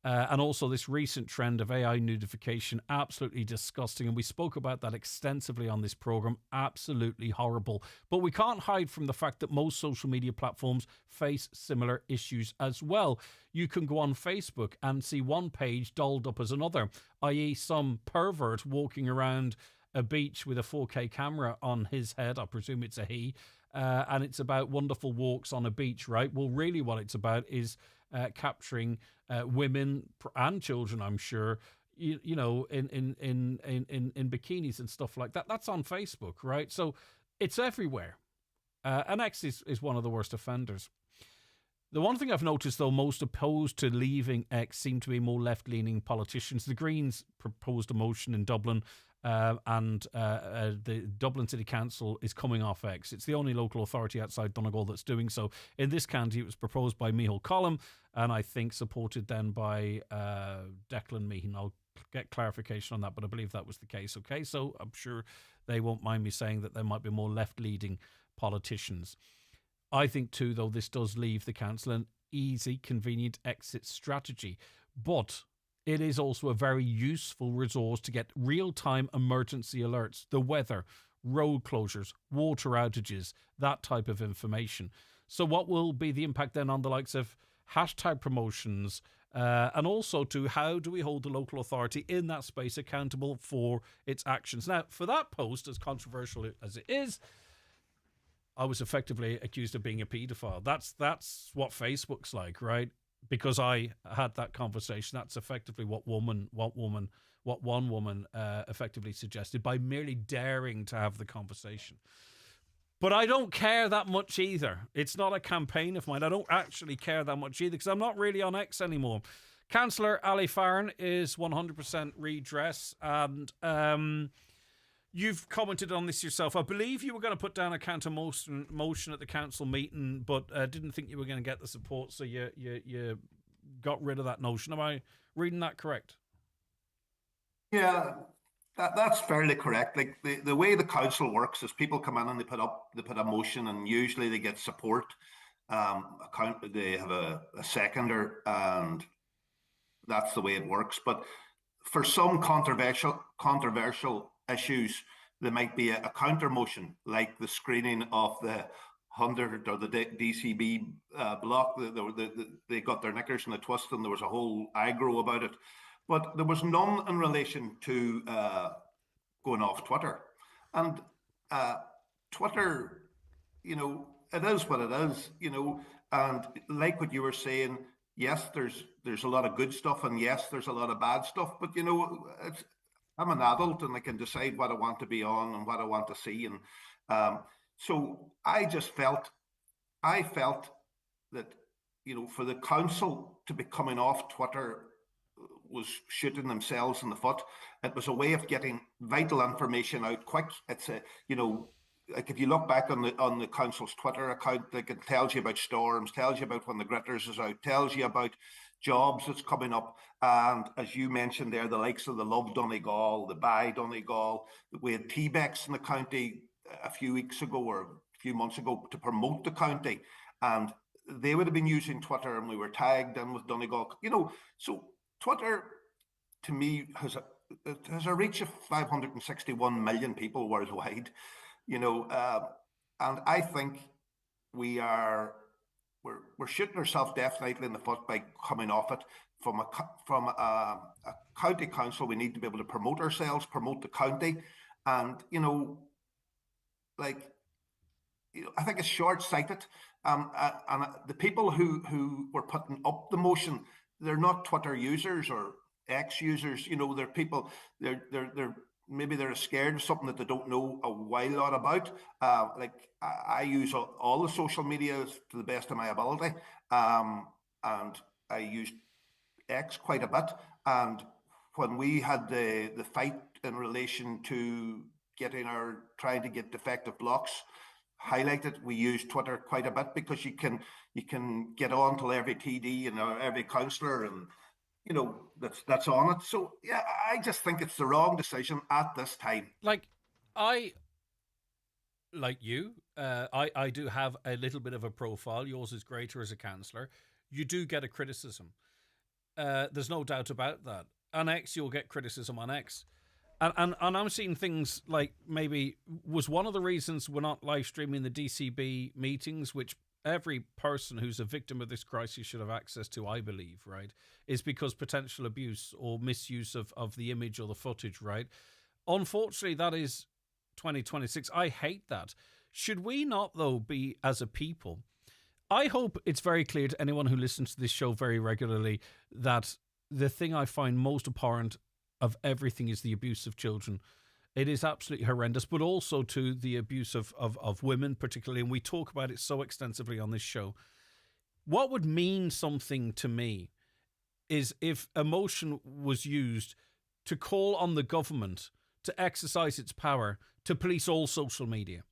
And also this recent trend of AI nudification, absolutely disgusting. And we spoke about that extensively on this programme. Absolutely horrible. But we can't hide from the fact that most social media platforms face similar issues as well. You can go on Facebook and see one page dolled up as another, i.e. some pervert walking around a beach with a 4K camera on his head. I presume it's a he. And it's about wonderful walks on a beach, right? Well, really what it's about is capturing women and children, I'm sure, you know, in bikinis and stuff like that. That's on Facebook, right? So it's everywhere. And X is one of the worst offenders. The one thing I've noticed, though, most opposed to leaving X seem to be more left-leaning politicians. The Greens proposed a motion in Dublin, and the Dublin City Council is coming off X. It's the only local authority outside Donegal that's doing so. In this county, it was proposed by Micheál Collum, and I think supported then by Declan Meehan. I'll get clarification on that, but I believe that was the case. Okay, so I'm sure they won't mind me saying that there might be more left-leaning politicians. I think too, though, this does leave the council an easy, convenient exit strategy, but it is also a very useful resource to get real-time emergency alerts, the weather, road closures, water outages, that type of information. So what will be the impact then on the likes of hashtag promotions, and also to how do we hold the local authority in that space accountable for its actions? Now, for that post, as controversial as it is, I was effectively accused of being a paedophile. That's what Facebook's like, right? Because I had that conversation. That's effectively what one woman effectively suggested by merely daring to have the conversation. But I don't care that much either. It's not a campaign of mine. I don't actually care that much either because I'm not really on X anymore. Councillor Ali Farron is 100% redress, and you've commented on this yourself. I believe you were going to put down a counter motion at the council meeting, but didn't think you were going to get the support, so you got rid of that notion. Am I reading that correct? Yeah, that's fairly correct. Like the way the council works is people come in and they put a motion, and usually they get support. They have a seconder, and that's the way it works. But for some controversial issues, there might be a counter motion, like the screening of the 100 or the DCB block. They got their knickers in a twist, and there was a whole aggro about it. But there was none in relation to going off Twitter. And Twitter, you know, it is what it is, you know. And like what you were saying, yes, there's a lot of good stuff, and yes, there's a lot of bad stuff. But you know, I'm an adult and I can decide what I want to be on and what I want to see. And so I felt that, you know, for the council to be coming off Twitter was shooting themselves in the foot. It was a way of getting vital information out quick. It's a, you know, like if you look back on the council's Twitter account, like it tells you about storms, tells you about when the gritters is out, tells you about jobs that's coming up. And as you mentioned there, the likes of the Love Donegal, the Buy Donegal, we had T-Bex in the county a few weeks ago or a few months ago to promote the county. And they would have been using Twitter and we were tagged in with Donegal. So Twitter to me has a reach of 561 million people worldwide, and I think we're shooting ourselves definitely in the foot by coming off it. From a county council, we need to be able to promote ourselves, promote the county, and I think it's short-sighted. And the people who were putting up the motion, they're not Twitter users or X users. They're people. They're maybe they're scared of something that they don't know a while lot about. I use all the social media to the best of my ability, and I use X quite a bit. And when we had the fight in relation to trying to get defective blocks highlighted, we use Twitter quite a bit because you can get on to every TD and every councillor and that's on it. So yeah, I just think it's the wrong decision at this time. I do have a little bit of a profile. Yours is greater as a councillor. You do get a criticism. There's no doubt about that. On X, you'll get criticism on X. And I'm seeing things like maybe was one of the reasons we're not live streaming the DCB meetings, which every person who's a victim of this crisis should have access to, I believe, right, is because potential abuse or misuse of the image or the footage, right? Unfortunately, that is 2026. I hate that. Should we not, though, be, as a people, I hope it's very clear to anyone who listens to this show very regularly that the thing I find most abhorrent of everything is the abuse of children. It is absolutely horrendous, but also to the abuse of women particularly, and we talk about it so extensively on this show. What would mean something to me is if emotion was used to call on the government to exercise its power to police all social media.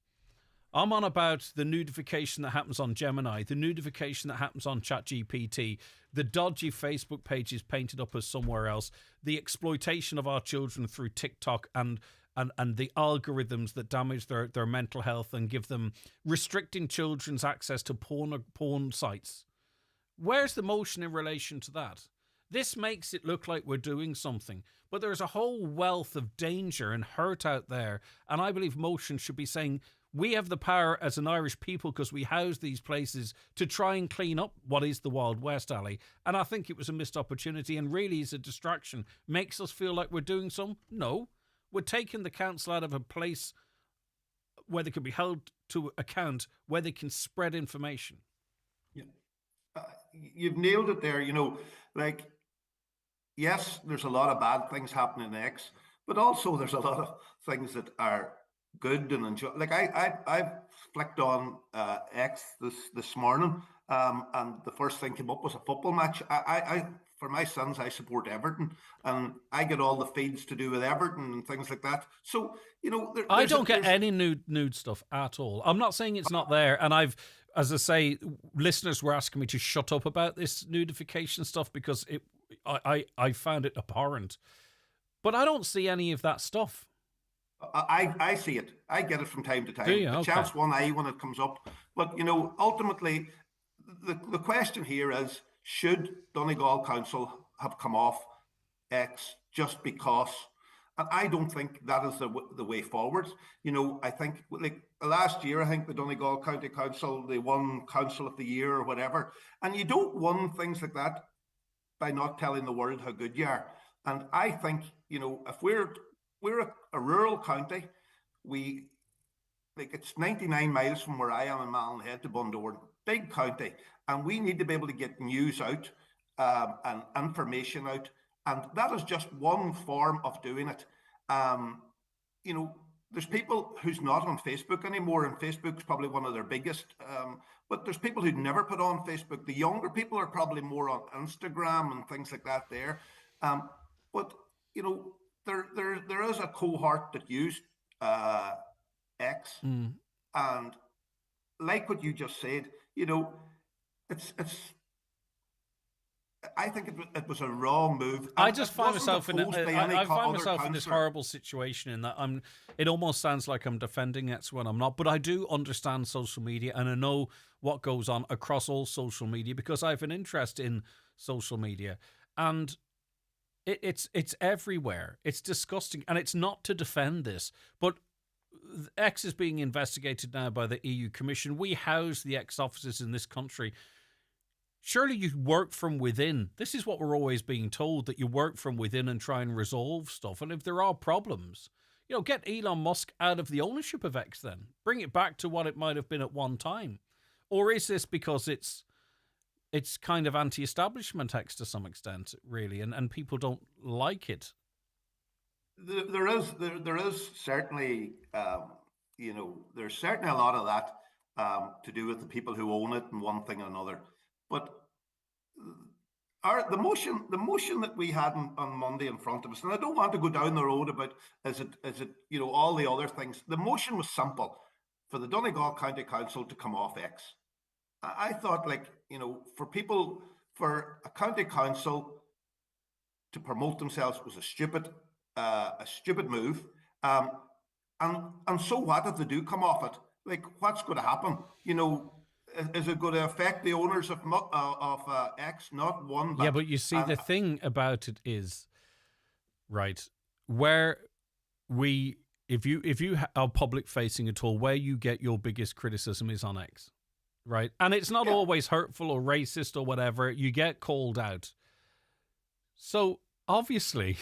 I'm on about the nudification that happens on Gemini, the nudification that happens on ChatGPT, the dodgy Facebook pages painted up as somewhere else, the exploitation of our children through TikTok and the algorithms that damage their mental health and give them restricting children's access to porn sites. Where's the motion in relation to that? This makes it look like we're doing something, but there's a whole wealth of danger and hurt out there, and I believe motion should be saying, we have the power as an Irish people because we house these places to try and clean up what is the Wild West, Ali. And I think it was a missed opportunity and really is a distraction. Makes us feel like we're doing some? No. We're taking the council out of a place where they can be held to account, where they can spread information. Yeah. You've nailed it there. Yes, there's a lot of bad things happening in X, but also there's a lot of things that are good and enjoy. I've flicked on X this morning, and the first thing came up was a football match. I for my sons, I support Everton, and I get all the feeds to do with Everton and things like that. So I don't get any nude stuff at all. I'm not saying it's not there, and as I say, listeners were asking me to shut up about this nudification stuff because I found it abhorrent, but I don't see any of that stuff. I see it. I get it from time to time. Do you? The Okay. chance one eye when it comes up. But ultimately, the question here is: should Donegal Council have come off X just because? And I don't think that is the way forward. I think last year, I think the Donegal County Council, they won Council of the Year or whatever, and you don't win things like that by not telling the world how good you are. And I think if we're a rural county. It's 99 miles from where I am in Mallinhead to Bundoran, big county, and we need to be able to get news out and information out, and that is just one form of doing it. There's people who's not on Facebook anymore, and Facebook's probably one of their biggest. But there's people who never put on Facebook. The younger people are probably more on Instagram and things like that there. But there is a cohort that use X, And like what you just said, you know, it's. I think it was a wrong move. I And just it find wasn't myself in. opposed by any I find other myself in this councillor. horrible situation in that I'm. It almost sounds like I'm defending X when I'm not, but I do understand social media and I know what goes on across all social media because I have an interest in social media, and it's everywhere. It's disgusting, and it's not to defend this, but X is being investigated now by the EU Commission. We house the X offices in this country. Surely you work from within. This is what we're always being told, that you work from within and try and resolve stuff. And if there are problems, you know, get Elon Musk out of the ownership of X then. Bring it back to what it might have been at one time. Or is this because it's kind of anti-establishment X to some extent, really, and people don't like it? There is certainly, you know, there's certainly a lot of that to do with the people who own it and one thing and another. But the motion that we had on Monday in front of us, and I don't want to go down the road about is it you know, all the other things. The motion was simple: for the Donegal County Council to come off X. I thought, like, you know, for a county council to promote themselves was a stupid move. And so what if they do come off it? Like, what's going to happen? You know, is it going to affect the owners of X? Not one bit. Yeah, but you see, the thing about it is, right, where if you are public facing at all, where you get your biggest criticism is on X, right? And it's not always hurtful or racist or whatever. You get called out. So obviously,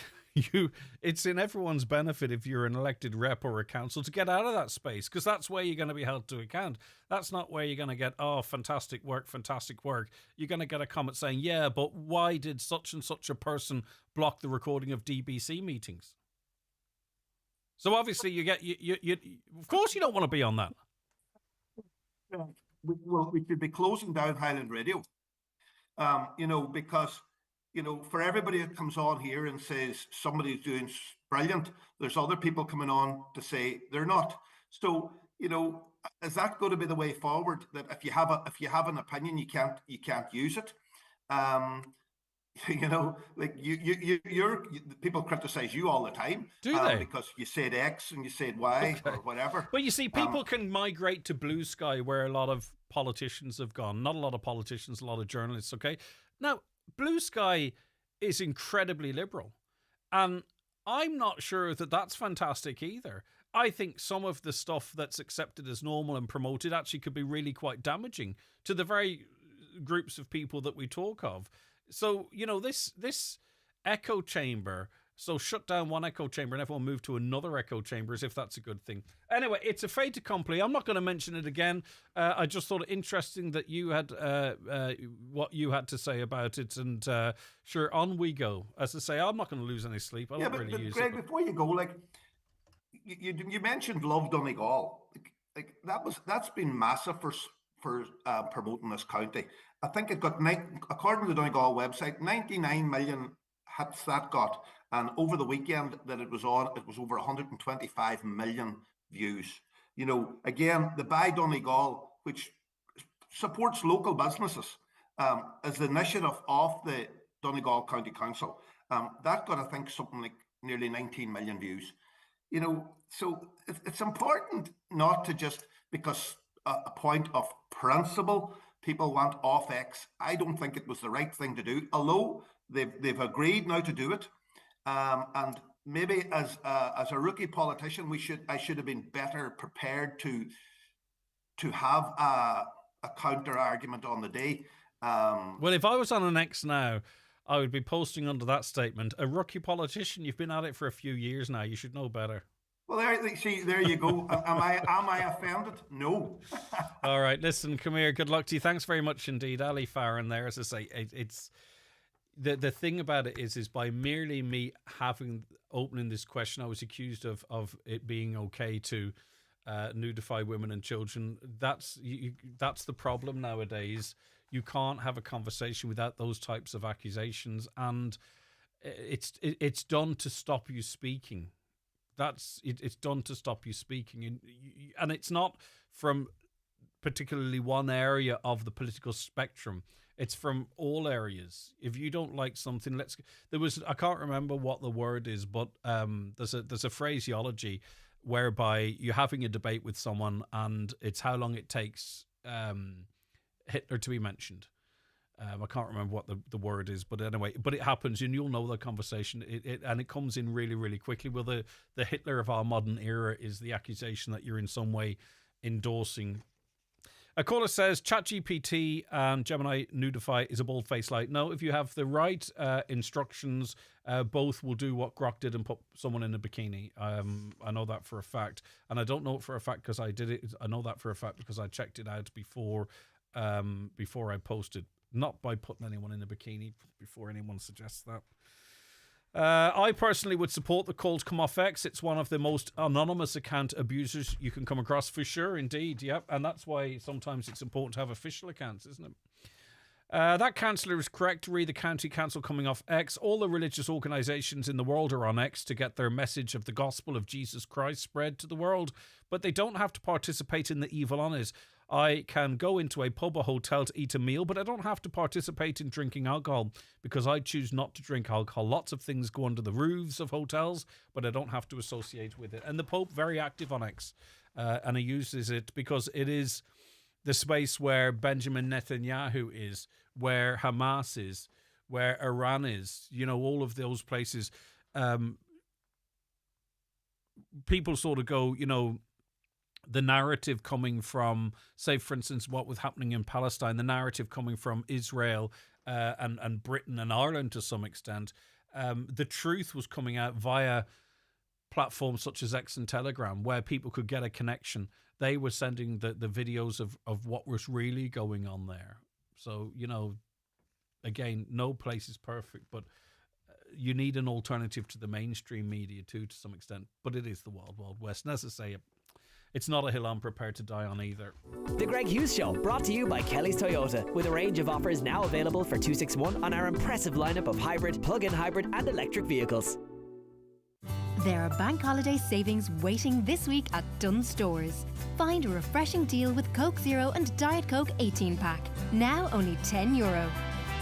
it's in everyone's benefit if you're an elected rep or a council to get out of that space, because that's where you're going to be held to account. That's not where you're going to get, oh, fantastic work. You're going to get a comment saying, yeah, but why did such and such a person block the recording of DBC meetings? So obviously you of course you don't want to be on that. We should be closing down Highland Radio, you know, because, you know, for everybody that comes on here and says somebody's doing brilliant, there's other people coming on to say they're not. So, you know, is that going to be the way forward? That if you have an opinion, you can't use it. You know, like you're people criticize you all the time. Do they? Because you said X and you said Y or whatever. But you see, people can migrate to Blue Sky, where a lot of politicians have gone. Not a lot of politicians, a lot of journalists. Okay, now Blue Sky is incredibly liberal, and I'm not sure that that's fantastic either. I think some of the stuff that's accepted as normal and promoted actually could be really quite damaging to the very groups of people that we talk of. So, you know, this echo chamber, so shut down one echo chamber and everyone move to another echo chamber as if that's a good thing. Anyway, it's a fait accompli. I'm not going to mention it again. I just thought it interesting that you had what you had to say about it. And sure, on we go. As I say, I'm not going to lose any sleep. I don't really use Greg, it. before you go, like, you mentioned Love Donegal. Like that's been massive for promoting this county. I think it got, according to the Donegal website, 99 million hits that got, and over the weekend that it was on, it was over 125 million views. You know, again, the Buy Donegal, which supports local businesses, as the initiative of the Donegal County Council, that got, I think, something like nearly 19 million views. You know, so it's important not to just, because a point of principle, people want off X. I don't think it was the right thing to do, although they've agreed now to do it. And maybe as a rookie politician, I should have been better prepared to have a counter argument on the day. Well, if I was on an X now, I would be posting under that statement, a rookie politician, you've been at it for a few years now, you should know better. Well, there you go. Am I offended? No. All right, listen, come here. Good luck to you. Thanks very much indeed, Ali Farron. There, as I say, it's the thing about it is by merely me opening this question, I was accused of it being okay to nudify women and children. That's the problem nowadays. You can't have a conversation without those types of accusations, and it's done to stop you speaking. it's done to stop you speaking, and it's not from particularly one area of the political spectrum. It's from all areas. If you don't like something, I can't remember what the word is, but there's a phraseology whereby you're having a debate with someone and it's how long it takes Hitler to be mentioned. I can't remember what the word is, but anyway, it happens, and you'll know the conversation. And it comes in really, really quickly. Well, the Hitler of our modern era is the accusation that you're in some way endorsing. A caller says ChatGPT and Gemini Nudify is a bold-faced lie. No, if you have the right instructions, both will do what Grok did and put someone in a bikini. I know that for a fact, and I don't know it for a fact because I did it. I know that for a fact because I checked it out before I posted. Not by putting anyone in a bikini, before anyone suggests that. I personally would support the call to come off X. It's one of the most anonymous account abusers you can come across, for sure, indeed. Yep, and that's why sometimes it's important to have official accounts, isn't it? That councillor is correct to read the county council coming off X. All the religious organisations in the world are on X to get their message of the gospel of Jesus Christ spread to the world, but they don't have to participate in the evil on it. I can go into a pub or hotel to eat a meal, but I don't have to participate in drinking alcohol because I choose not to drink alcohol. Lots of things go under the roofs of hotels, but I don't have to associate with it. And the Pope, very active on X, and he uses it because it is the space where Benjamin Netanyahu is, where Hamas is, where Iran is, all of those places. People sort of go, the narrative coming from, say, for instance, what was happening in Palestine, the narrative coming from Israel and Britain and Ireland to some extent, the truth was coming out via platforms such as X and Telegram, where people could get a connection. They were sending the videos of what was really going on there. So, again, no place is perfect, but you need an alternative to the mainstream media too, to some extent. But it is the wild, wild west. And as I say, it's not a hill I'm prepared to die on either. The Greg Hughes Show, brought to you by Kelly's Toyota, with a range of offers now available for 261 on our impressive lineup of hybrid, plug-in hybrid and electric vehicles. There are bank holiday savings waiting this week at Dunnes Stores. Find a refreshing deal with Coke Zero and Diet Coke 18-pack, now only €10.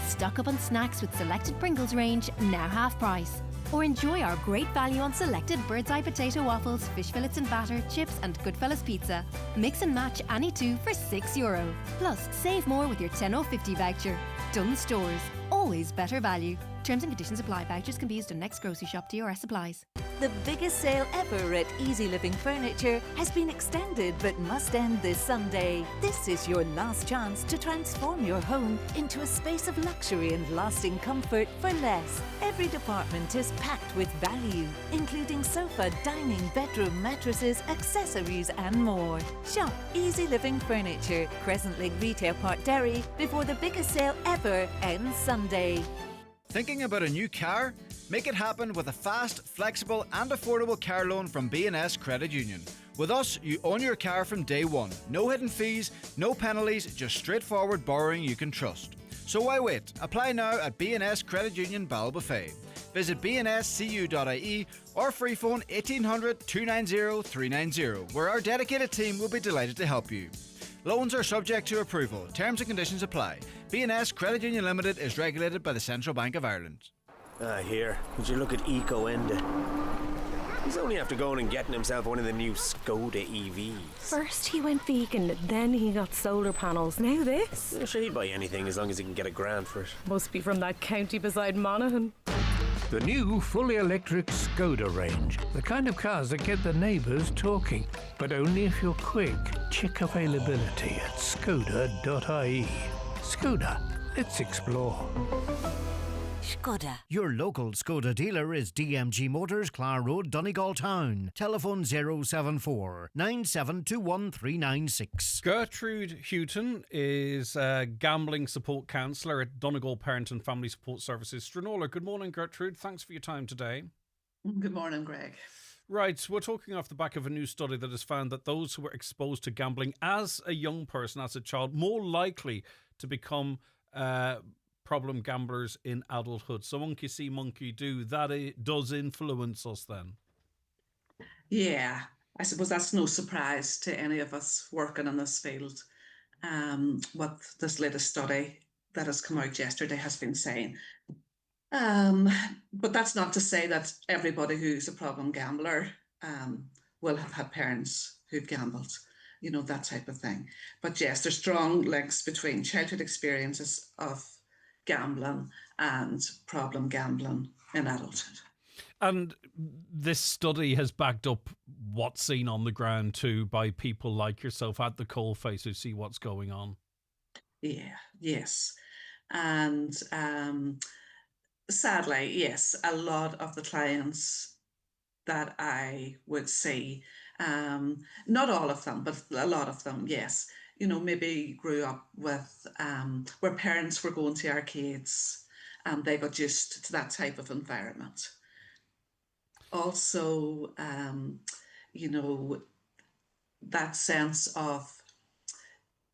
Stock up on snacks with selected Pringles range, now half price. Or enjoy our great value on selected Bird's Eye potato waffles, fish fillets and batter, chips and Goodfellas pizza. Mix and match any two for €6. Plus, save more with your 10.50 voucher. Dunnes Stores, always better value. Terms and conditions apply. Vouchers can be used on next grocery shop. DRS supplies. The biggest sale ever at Easy Living Furniture has been extended but must end this Sunday. This is your last chance to transform your home into a space of luxury and lasting comfort for less. Every department is packed with value, including sofa, dining, bedroom, mattresses, accessories and more. Shop Easy Living Furniture, Crescent Lake Retail Park, Derry, before the biggest sale ever ends Sunday. Thinking about a new car? Make it happen with a fast, flexible and affordable car loan from B&S Credit Union. With us, you own your car from day one. No hidden fees, no penalties, just straightforward borrowing you can trust. So why wait? Apply now at B&S Credit Union Ballbuffet. Visit bnscu.ie or free phone 1800 290 390, where our dedicated team will be delighted to help you. Loans are subject to approval. Terms and conditions apply. B&S Credit Union Limited is regulated by the Central Bank of Ireland. Here, would you look at Eco Enda? He's only after going and getting himself one of the new Skoda EVs. First he went vegan, then he got solar panels, now this. I'm sure he'd buy anything as long as he can get a grant for it. Must be from that county beside Monaghan. The new fully electric Skoda range. The kind of cars that get the neighbours talking. But only if you're quick. Check availability at skoda.ie. Skoda, let's explore. Skoda. Your local Skoda dealer is DMG Motors, Clar Road, Donegal Town. Telephone 074 9721396. Gertrude Houghton is a gambling support counsellor at Donegal Parent and Family Support Services, Stranola. Good morning, Gertrude. Thanks for your time today. Good morning, Greg. Right, we're talking off the back of a new study that has found that those who were exposed to gambling as a young person, as a child, more likely to become problem gamblers in adulthood. So monkey see, monkey do. That does influence us then. Yeah, I suppose that's no surprise to any of us working in this field. What this latest study that has come out yesterday has been saying. But that's not to say that everybody who's a problem gambler will have had parents who've gambled, that type of thing. But yes, there's strong links between childhood experiences of gambling and problem gambling in adulthood. And this study has backed up what's seen on the ground too by people like yourself at the coalface who see what's going on. Yeah, yes. And sadly, yes, a lot of the clients that I would see, not all of them, but a lot of them, yes, maybe grew up with where parents were going to arcades and they got used to that type of environment. Also, that sense of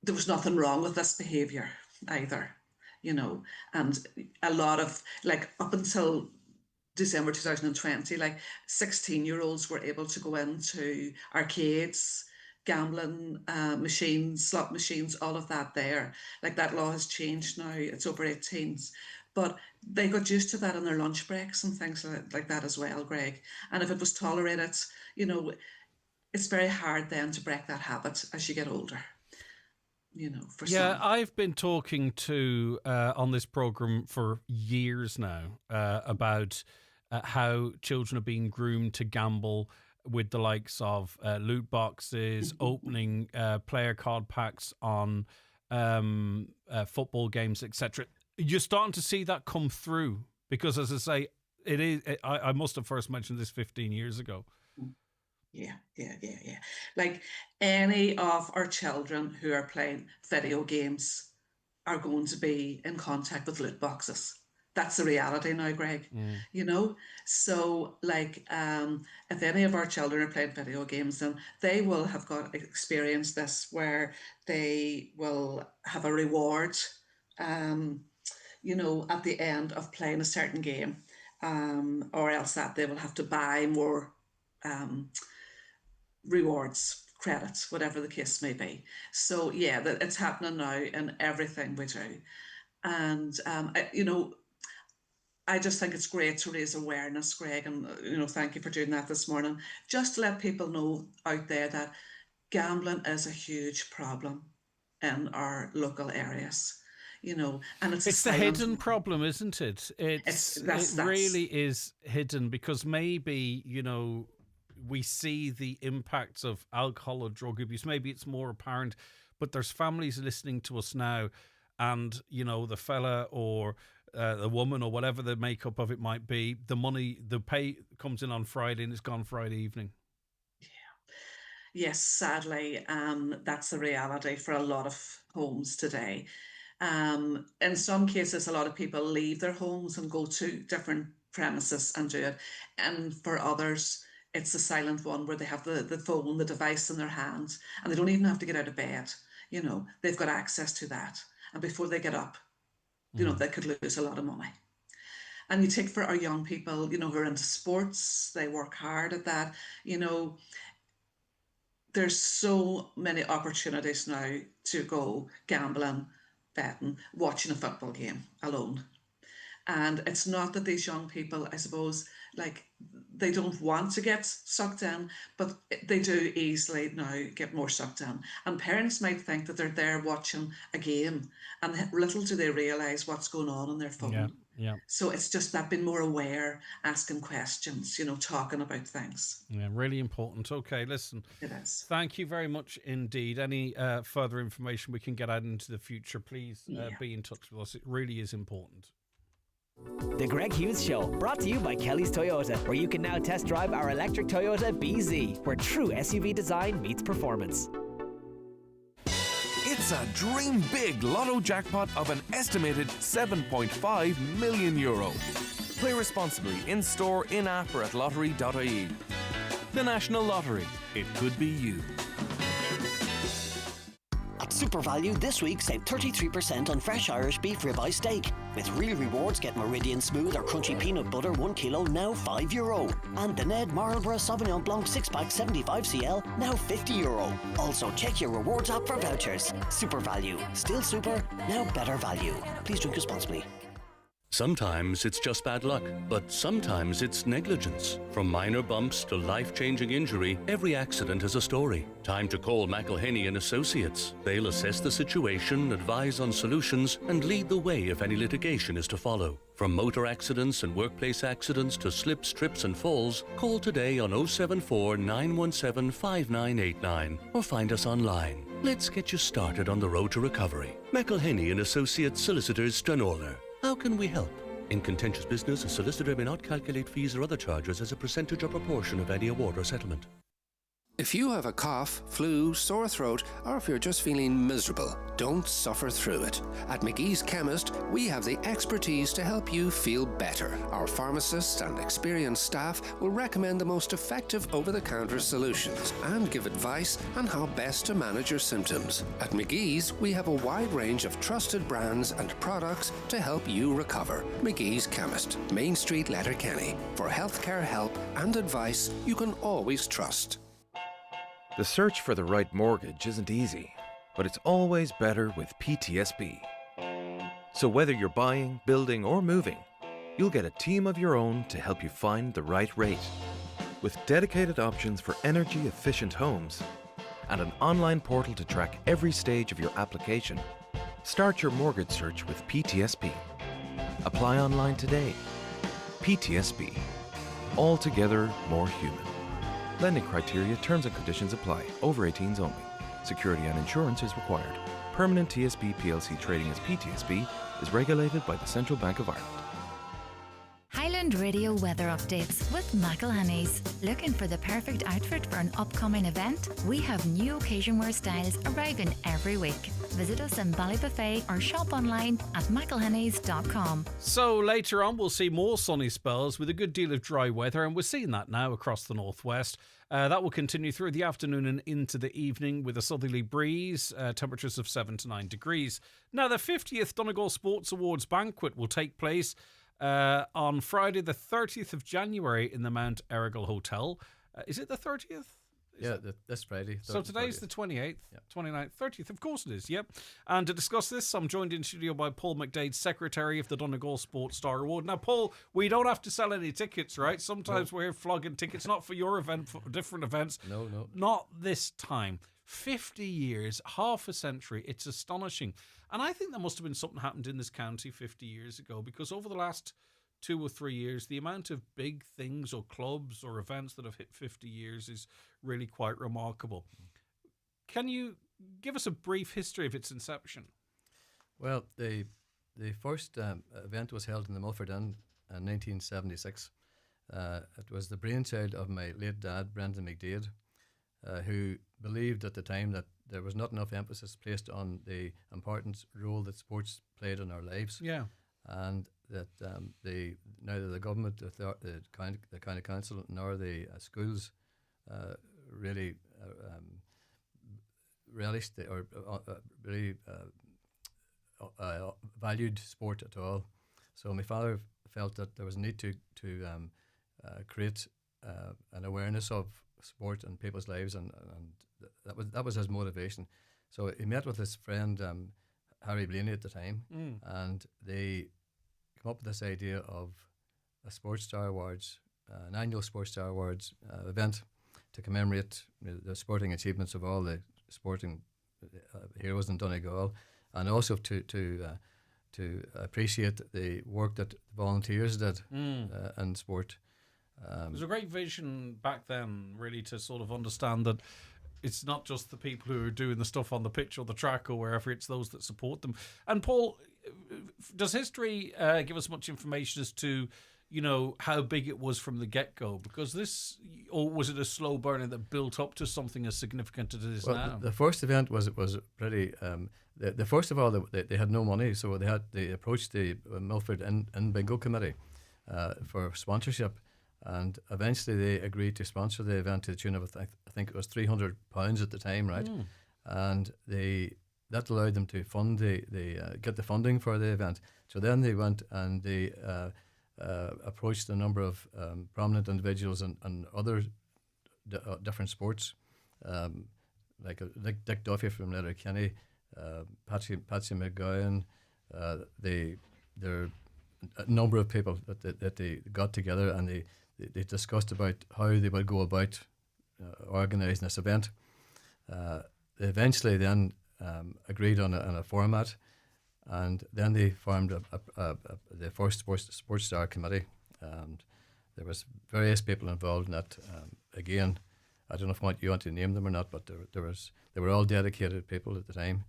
there was nothing wrong with this behavior either, and a lot of, like, up until December 2020, like 16-year-olds were able to go into arcades, gambling machines, slot machines, all of that there. Like, that law has changed now, it's over 18s. But they got used to that on their lunch breaks and things like that as well, Greg. And if it was tolerated, it's very hard then to break that habit as you get older. For some. I've been talking to on this program for years now about how children are being groomed to gamble with the likes of loot boxes, opening player card packs on football games, etc. You're starting to see that come through because, as I say, I must have first mentioned this 15 years ago. Yeah. Like, any of our children who are playing video games are going to be in contact with loot boxes. That's the reality now, Greg. So, like, if any of our children are playing video games, then they will have got experienced this where they will have a reward, at the end of playing a certain game, or else that they will have to buy more rewards, credits, whatever the case may be. So yeah, it's happening now in everything we do. And I just think it's great to raise awareness, Greg, and thank you for doing that this morning, just to let people know out there that gambling is a huge problem in our local areas. And it's the hidden problem, isn't it? It really is hidden because maybe, we see the impacts of alcohol or drug abuse. Maybe it's more apparent, but there's families listening to us now and, the fella or the woman or whatever the makeup of it might be, the pay comes in on Friday and it's gone Friday evening. Yes, sadly, that's the reality for a lot of homes today. In some cases, a lot of people leave their homes and go to different premises and do it. And for others, it's a silent one where they have the phone, the device in their hands, and they don't even have to get out of bed. They've got access to that. And before they get up, they could lose a lot of money. And you take for our young people, who are into sports, they work hard at that. There's so many opportunities now to go gambling, betting, watching a football game alone. And it's not that these young people, I suppose, like, they don't want to get sucked in, but they do easily now get more sucked in. And parents might think that they're there watching a game, and little do they realise what's going on their phone. Yeah. So it's just that being more aware, asking questions, talking about things. Yeah, really important. Okay, listen. It is. Thank you very much indeed. Any further information we can get out into the future, please be in touch with us. It really is important. The Greg Hughes Show, brought to you by Kelly's Toyota, where you can now test drive our electric Toyota BZ, where true SUV design meets performance. It's a dream big lotto jackpot of an estimated €7.5 million. Play responsibly in store, in app, or at lottery.ie. The National Lottery. It could be you. At Super Value this week, save 33% on fresh Irish beef ribeye steak. With real rewards, get Meridian Smooth or Crunchy Peanut Butter 1 kilo, now €5. And the Ned Marlborough Sauvignon Blanc 6-pack 75cl, now €50. Also, check your rewards app for vouchers. Super value. Still super, now better value. Please drink responsibly. Sometimes it's just bad luck, but sometimes it's negligence. From minor bumps to life-changing injury, every accident has a story. Time to call McElhenney and Associates. They'll assess the situation, advise on solutions, and lead the way if any litigation is to follow. From motor accidents and workplace accidents to slips, trips and falls, call today on 074 917 5989 or find us online. Let's get you started on the road to recovery. McElhenney and Associates Solicitors, Stranorlar. How can we help? In contentious business, a solicitor may not calculate fees or other charges as a percentage or proportion of any award or settlement. If you have a cough, flu, sore throat, or if you're just feeling miserable, don't suffer through it. At McGee's Chemist, we have the expertise to help you feel better. Our pharmacists and experienced staff will recommend the most effective over-the-counter solutions and give advice on how best to manage your symptoms. At McGee's, we have a wide range of trusted brands and products to help you recover. McGee's Chemist, Main Street, Letterkenny. For healthcare help and advice you can always trust. The search for the right mortgage isn't easy, but it's always better with PTSB. So whether you're buying, building, or moving, you'll get a team of your own to help you find the right rate. With dedicated options for energy-efficient homes and an online portal to track every stage of your application, start your mortgage search with PTSB. Apply online today. PTSB. Altogether more human. Lending criteria, terms and conditions apply. Over 18s only. Security and insurance is required. Permanent TSB PLC trading as PTSB is regulated by the Central Bank of Ireland. Highland Radio weather updates with McElhenney's. Looking for the perfect outfit for an upcoming event? We have new occasion wear styles arriving every week. Visit us in Ballybuffet or shop online at mcelhenneys.com. So later on we'll see more sunny spells with a good deal of dry weather, and we're seeing that now across the northwest. That will continue through the afternoon and into the evening with a southerly breeze, temperatures of 7 to 9 degrees. Now the 50th Donegal Sports Awards banquet will take place on Friday the 30th of January in the Mount Errigal Hotel. Is it the 30th? This Friday. So today's the 28th, 29th, 30th. Of course it is, yep. And to discuss this, I'm joined in studio by Paul McDade, Secretary of the Donegal Sports Star Award. Now, Paul, we don't have to sell any tickets, right? Sometimes we're flogging tickets, not for your event, for different events. No. Not this time. 50 years, half a century. It's astonishing. And I think there must have been something happened in this county 50 years ago, because over the last 2 or 3 years, the amount of big things or clubs or events that have hit 50 years is really quite remarkable. Can you give us a brief history of its inception? Well, the first event was held in the Mulford Inn in 1976. It was the brainchild of my late dad, Brendan McDade, who believed at the time that there was not enough emphasis placed on the important role that sports played in our lives. Yeah. And that neither the government, the county council, nor the schools really relished or really valued sport at all. So my father felt that there was a need to create an awareness of sport in people's lives, and that was his motivation. So he met with his friend Harry Blaney at the time, and they come up with this idea of a Sports Star Awards, an annual Sports Star Awards event to commemorate the sporting achievements of all the sporting heroes in Donegal, and also to appreciate the work that volunteers did in sport. It was a great vision back then, really, to sort of understand that it's not just the people who are doing the stuff on the pitch or the track or wherever, it's those that support them. And Paul, does history give us much information as to, how big it was from the get-go? Because this, or was it a slow burner that built up to something as significant as it is now? The first event was pretty. The first of all, they had no money, so they approached the Milford Inn Bingo Committee for sponsorship. And eventually they agreed to sponsor the event to the tune of, I think it was £300 at the time, right? And the that allowed them to fund get the funding for the event. So then they went and they approached a number of prominent individuals and other different sports, like Dick Duffy from Letterkenny, Patsy McGowan. There are a number of people that they got together, and they discussed about how they would go about organising this event. They eventually then agreed on a format, and then they formed the first Sports Star Committee, and there was various people involved in that. Again, I don't know if you want to name them or not, but they were all dedicated people at the time.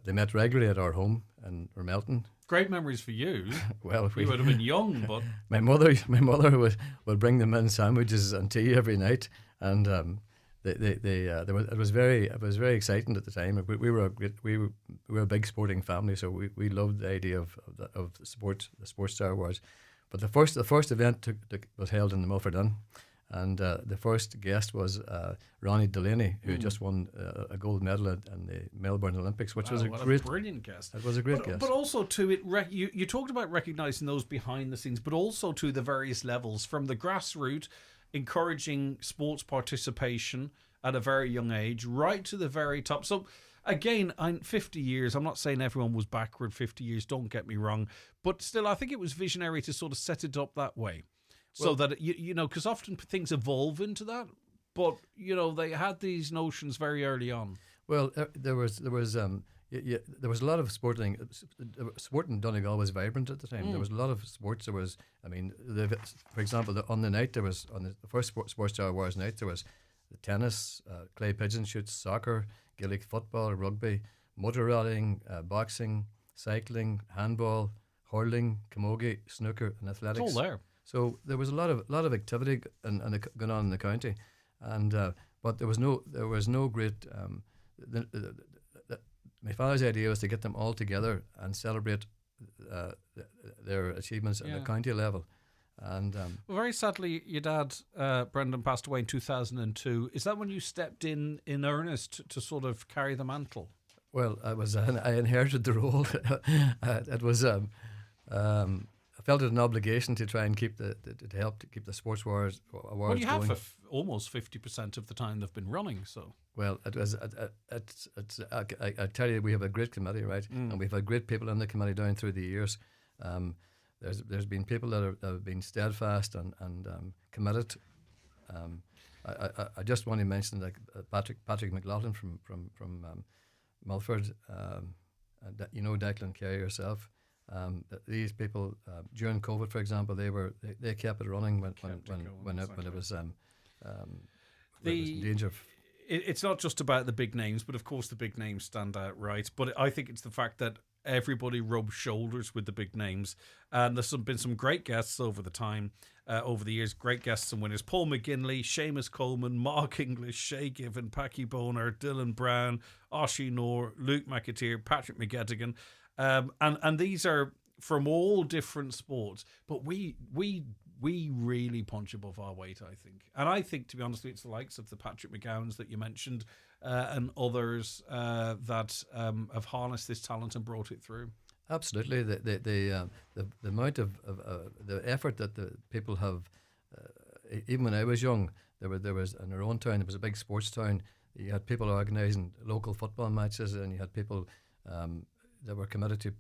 They met regularly at our home in Ramelton. Great memories for you. Well, you would have been young, but my mother would bring them in sandwiches and tea every night, and it was very exciting at the time. We were a big sporting family, so we loved the idea of the Sports Star Wars. But the first event was held in the Milford Inn, and the first guest was Ronnie Delaney, who just won a gold medal in the Melbourne Olympics, which was a brilliant guest. It was a great guest. But also you talked about recognising those behind the scenes, but also to the various levels, from the grassroots, encouraging sports participation at a very young age, right to the very top. So again, 50 years, I'm not saying everyone was backward 50 years, don't get me wrong, but still I think it was visionary to sort of set it up that way. So that, you know, because often things evolve into that, but, you know, they had these notions very early on. Well, there was a lot of sporting. Sport in Donegal was vibrant at the time. There was a lot of sports. There was, for example, on the night, on the first Sports Star Wars night, there was tennis, clay pigeon shoots, soccer, Gaelic football, rugby, motor rallying, boxing, cycling, handball, hurling, camogie, snooker, and athletics. It's all there. So there was a lot of activity going on in the county, and but there was no great. My father's idea was to get them all together and celebrate their achievements at the county level. And well, very sadly, your dad, Brendan, passed away in 2002. Is that when you stepped in earnest to sort of carry the mantle? Well, I inherited the role. It was. I felt it an obligation to try and to help to keep the sports wars well, you going. have almost 50% of the time they've been running. So well, it was. I tell you, we have a great committee, right? And we've had great people in the committee down through the years. There's been people that have been steadfast and committed. I just want to mention like Patrick McLaughlin from Milford. You know Declan Carey yourself. These people during COVID, for example, they kept it running when it was in danger of. It's not just about the big names, but of course the big names stand out, right? But I think it's the fact that everybody rubs shoulders with the big names, and there's been some great guests over the years, great guests and winners: Paul McGinley, Seamus Coleman, Mark English, Shay Given, Packy Boner, Dylan Brown, Oshie Noor, Luke McAteer, Patrick McGettigan. And these are from all different sports, but we really punch above our weight, I think. And I think, to be honest, it's the likes of the Patrick McGowans that you mentioned and others that have harnessed this talent and brought it through. Absolutely, the amount of the effort that the people have. Even when I was young, there was in our own town. There was a big sports town. You had people organising local football matches, and you had people. That were committed to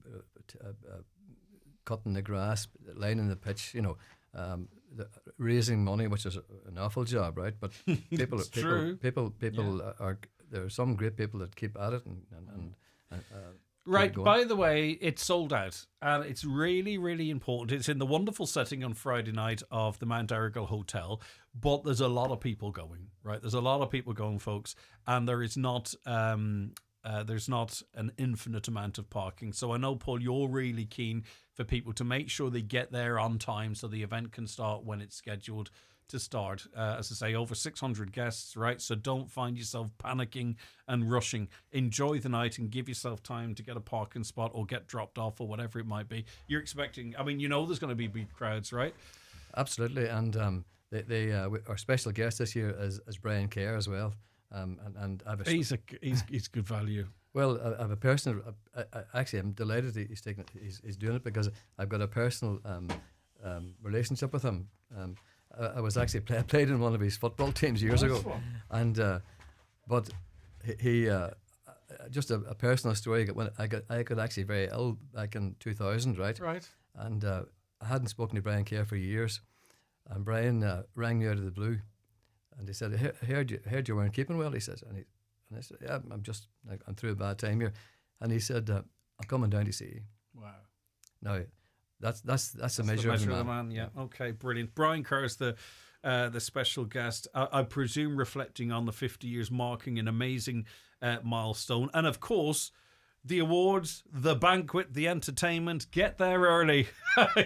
cutting the grass, lining the pitch, raising money, which is an awful job, right? But people are there are some great people that keep at it and right. By the way, it's sold out, and it's really, really important. It's in the wonderful setting on Friday night of the Mount Errigal Hotel, but there's a lot of people going, right? There's a lot of people going, folks, and there's not an infinite amount of parking. So I know, Paul, you're really keen for people to make sure they get there on time so the event can start when it's scheduled to start. As I say, over 600 guests, right? So don't find yourself panicking and rushing. Enjoy the night and give yourself time to get a parking spot or get dropped off or whatever it might be. You're expecting, there's going to be big crowds, right? Absolutely. And our special guest this year is Brian Kerr as well. And I've he's good value. Well, I have a personal. Actually, I'm delighted he's doing it because I've got a personal relationship with him. I was actually played in one of his football teams years ago, and but he just a personal story. When I got actually very ill back in 2000, right? Right. And I hadn't spoken to Brian Kerr for years, and Brian rang me out of the blue, and he said, "I heard you weren't keeping well." He says, and I said, "Yeah, I'm through a bad time here," and he said, "I'm coming down to see you." Wow. Now, that's the measure of the man. Yeah. Okay. Brilliant. Brian Kerr's the special guest. I presume reflecting on the 50 years, marking an amazing milestone, and of course, the awards, the banquet, the entertainment. Get there early.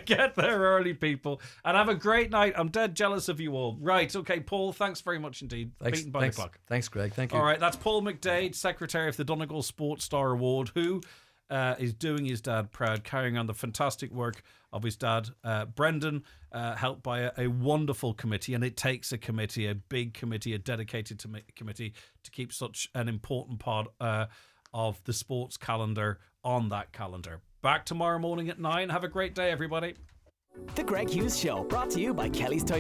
Get there early, people. And have a great night. I'm dead jealous of you all. Right. Okay, Paul, thanks very much indeed. Beaten by the clock. Thanks, Greg. Thank you. All right, that's Paul McDade, Secretary of the Donegal Sports Star Award, who is doing his dad proud, carrying on the fantastic work of his dad, Brendan, helped by a wonderful committee. And it takes a committee, a big committee, a dedicated committee to keep such an important part of the sports calendar on that calendar. Back tomorrow morning at 9. Have a great day, everybody. The Greg Hughes Show, brought to you by Kelly's Toyota.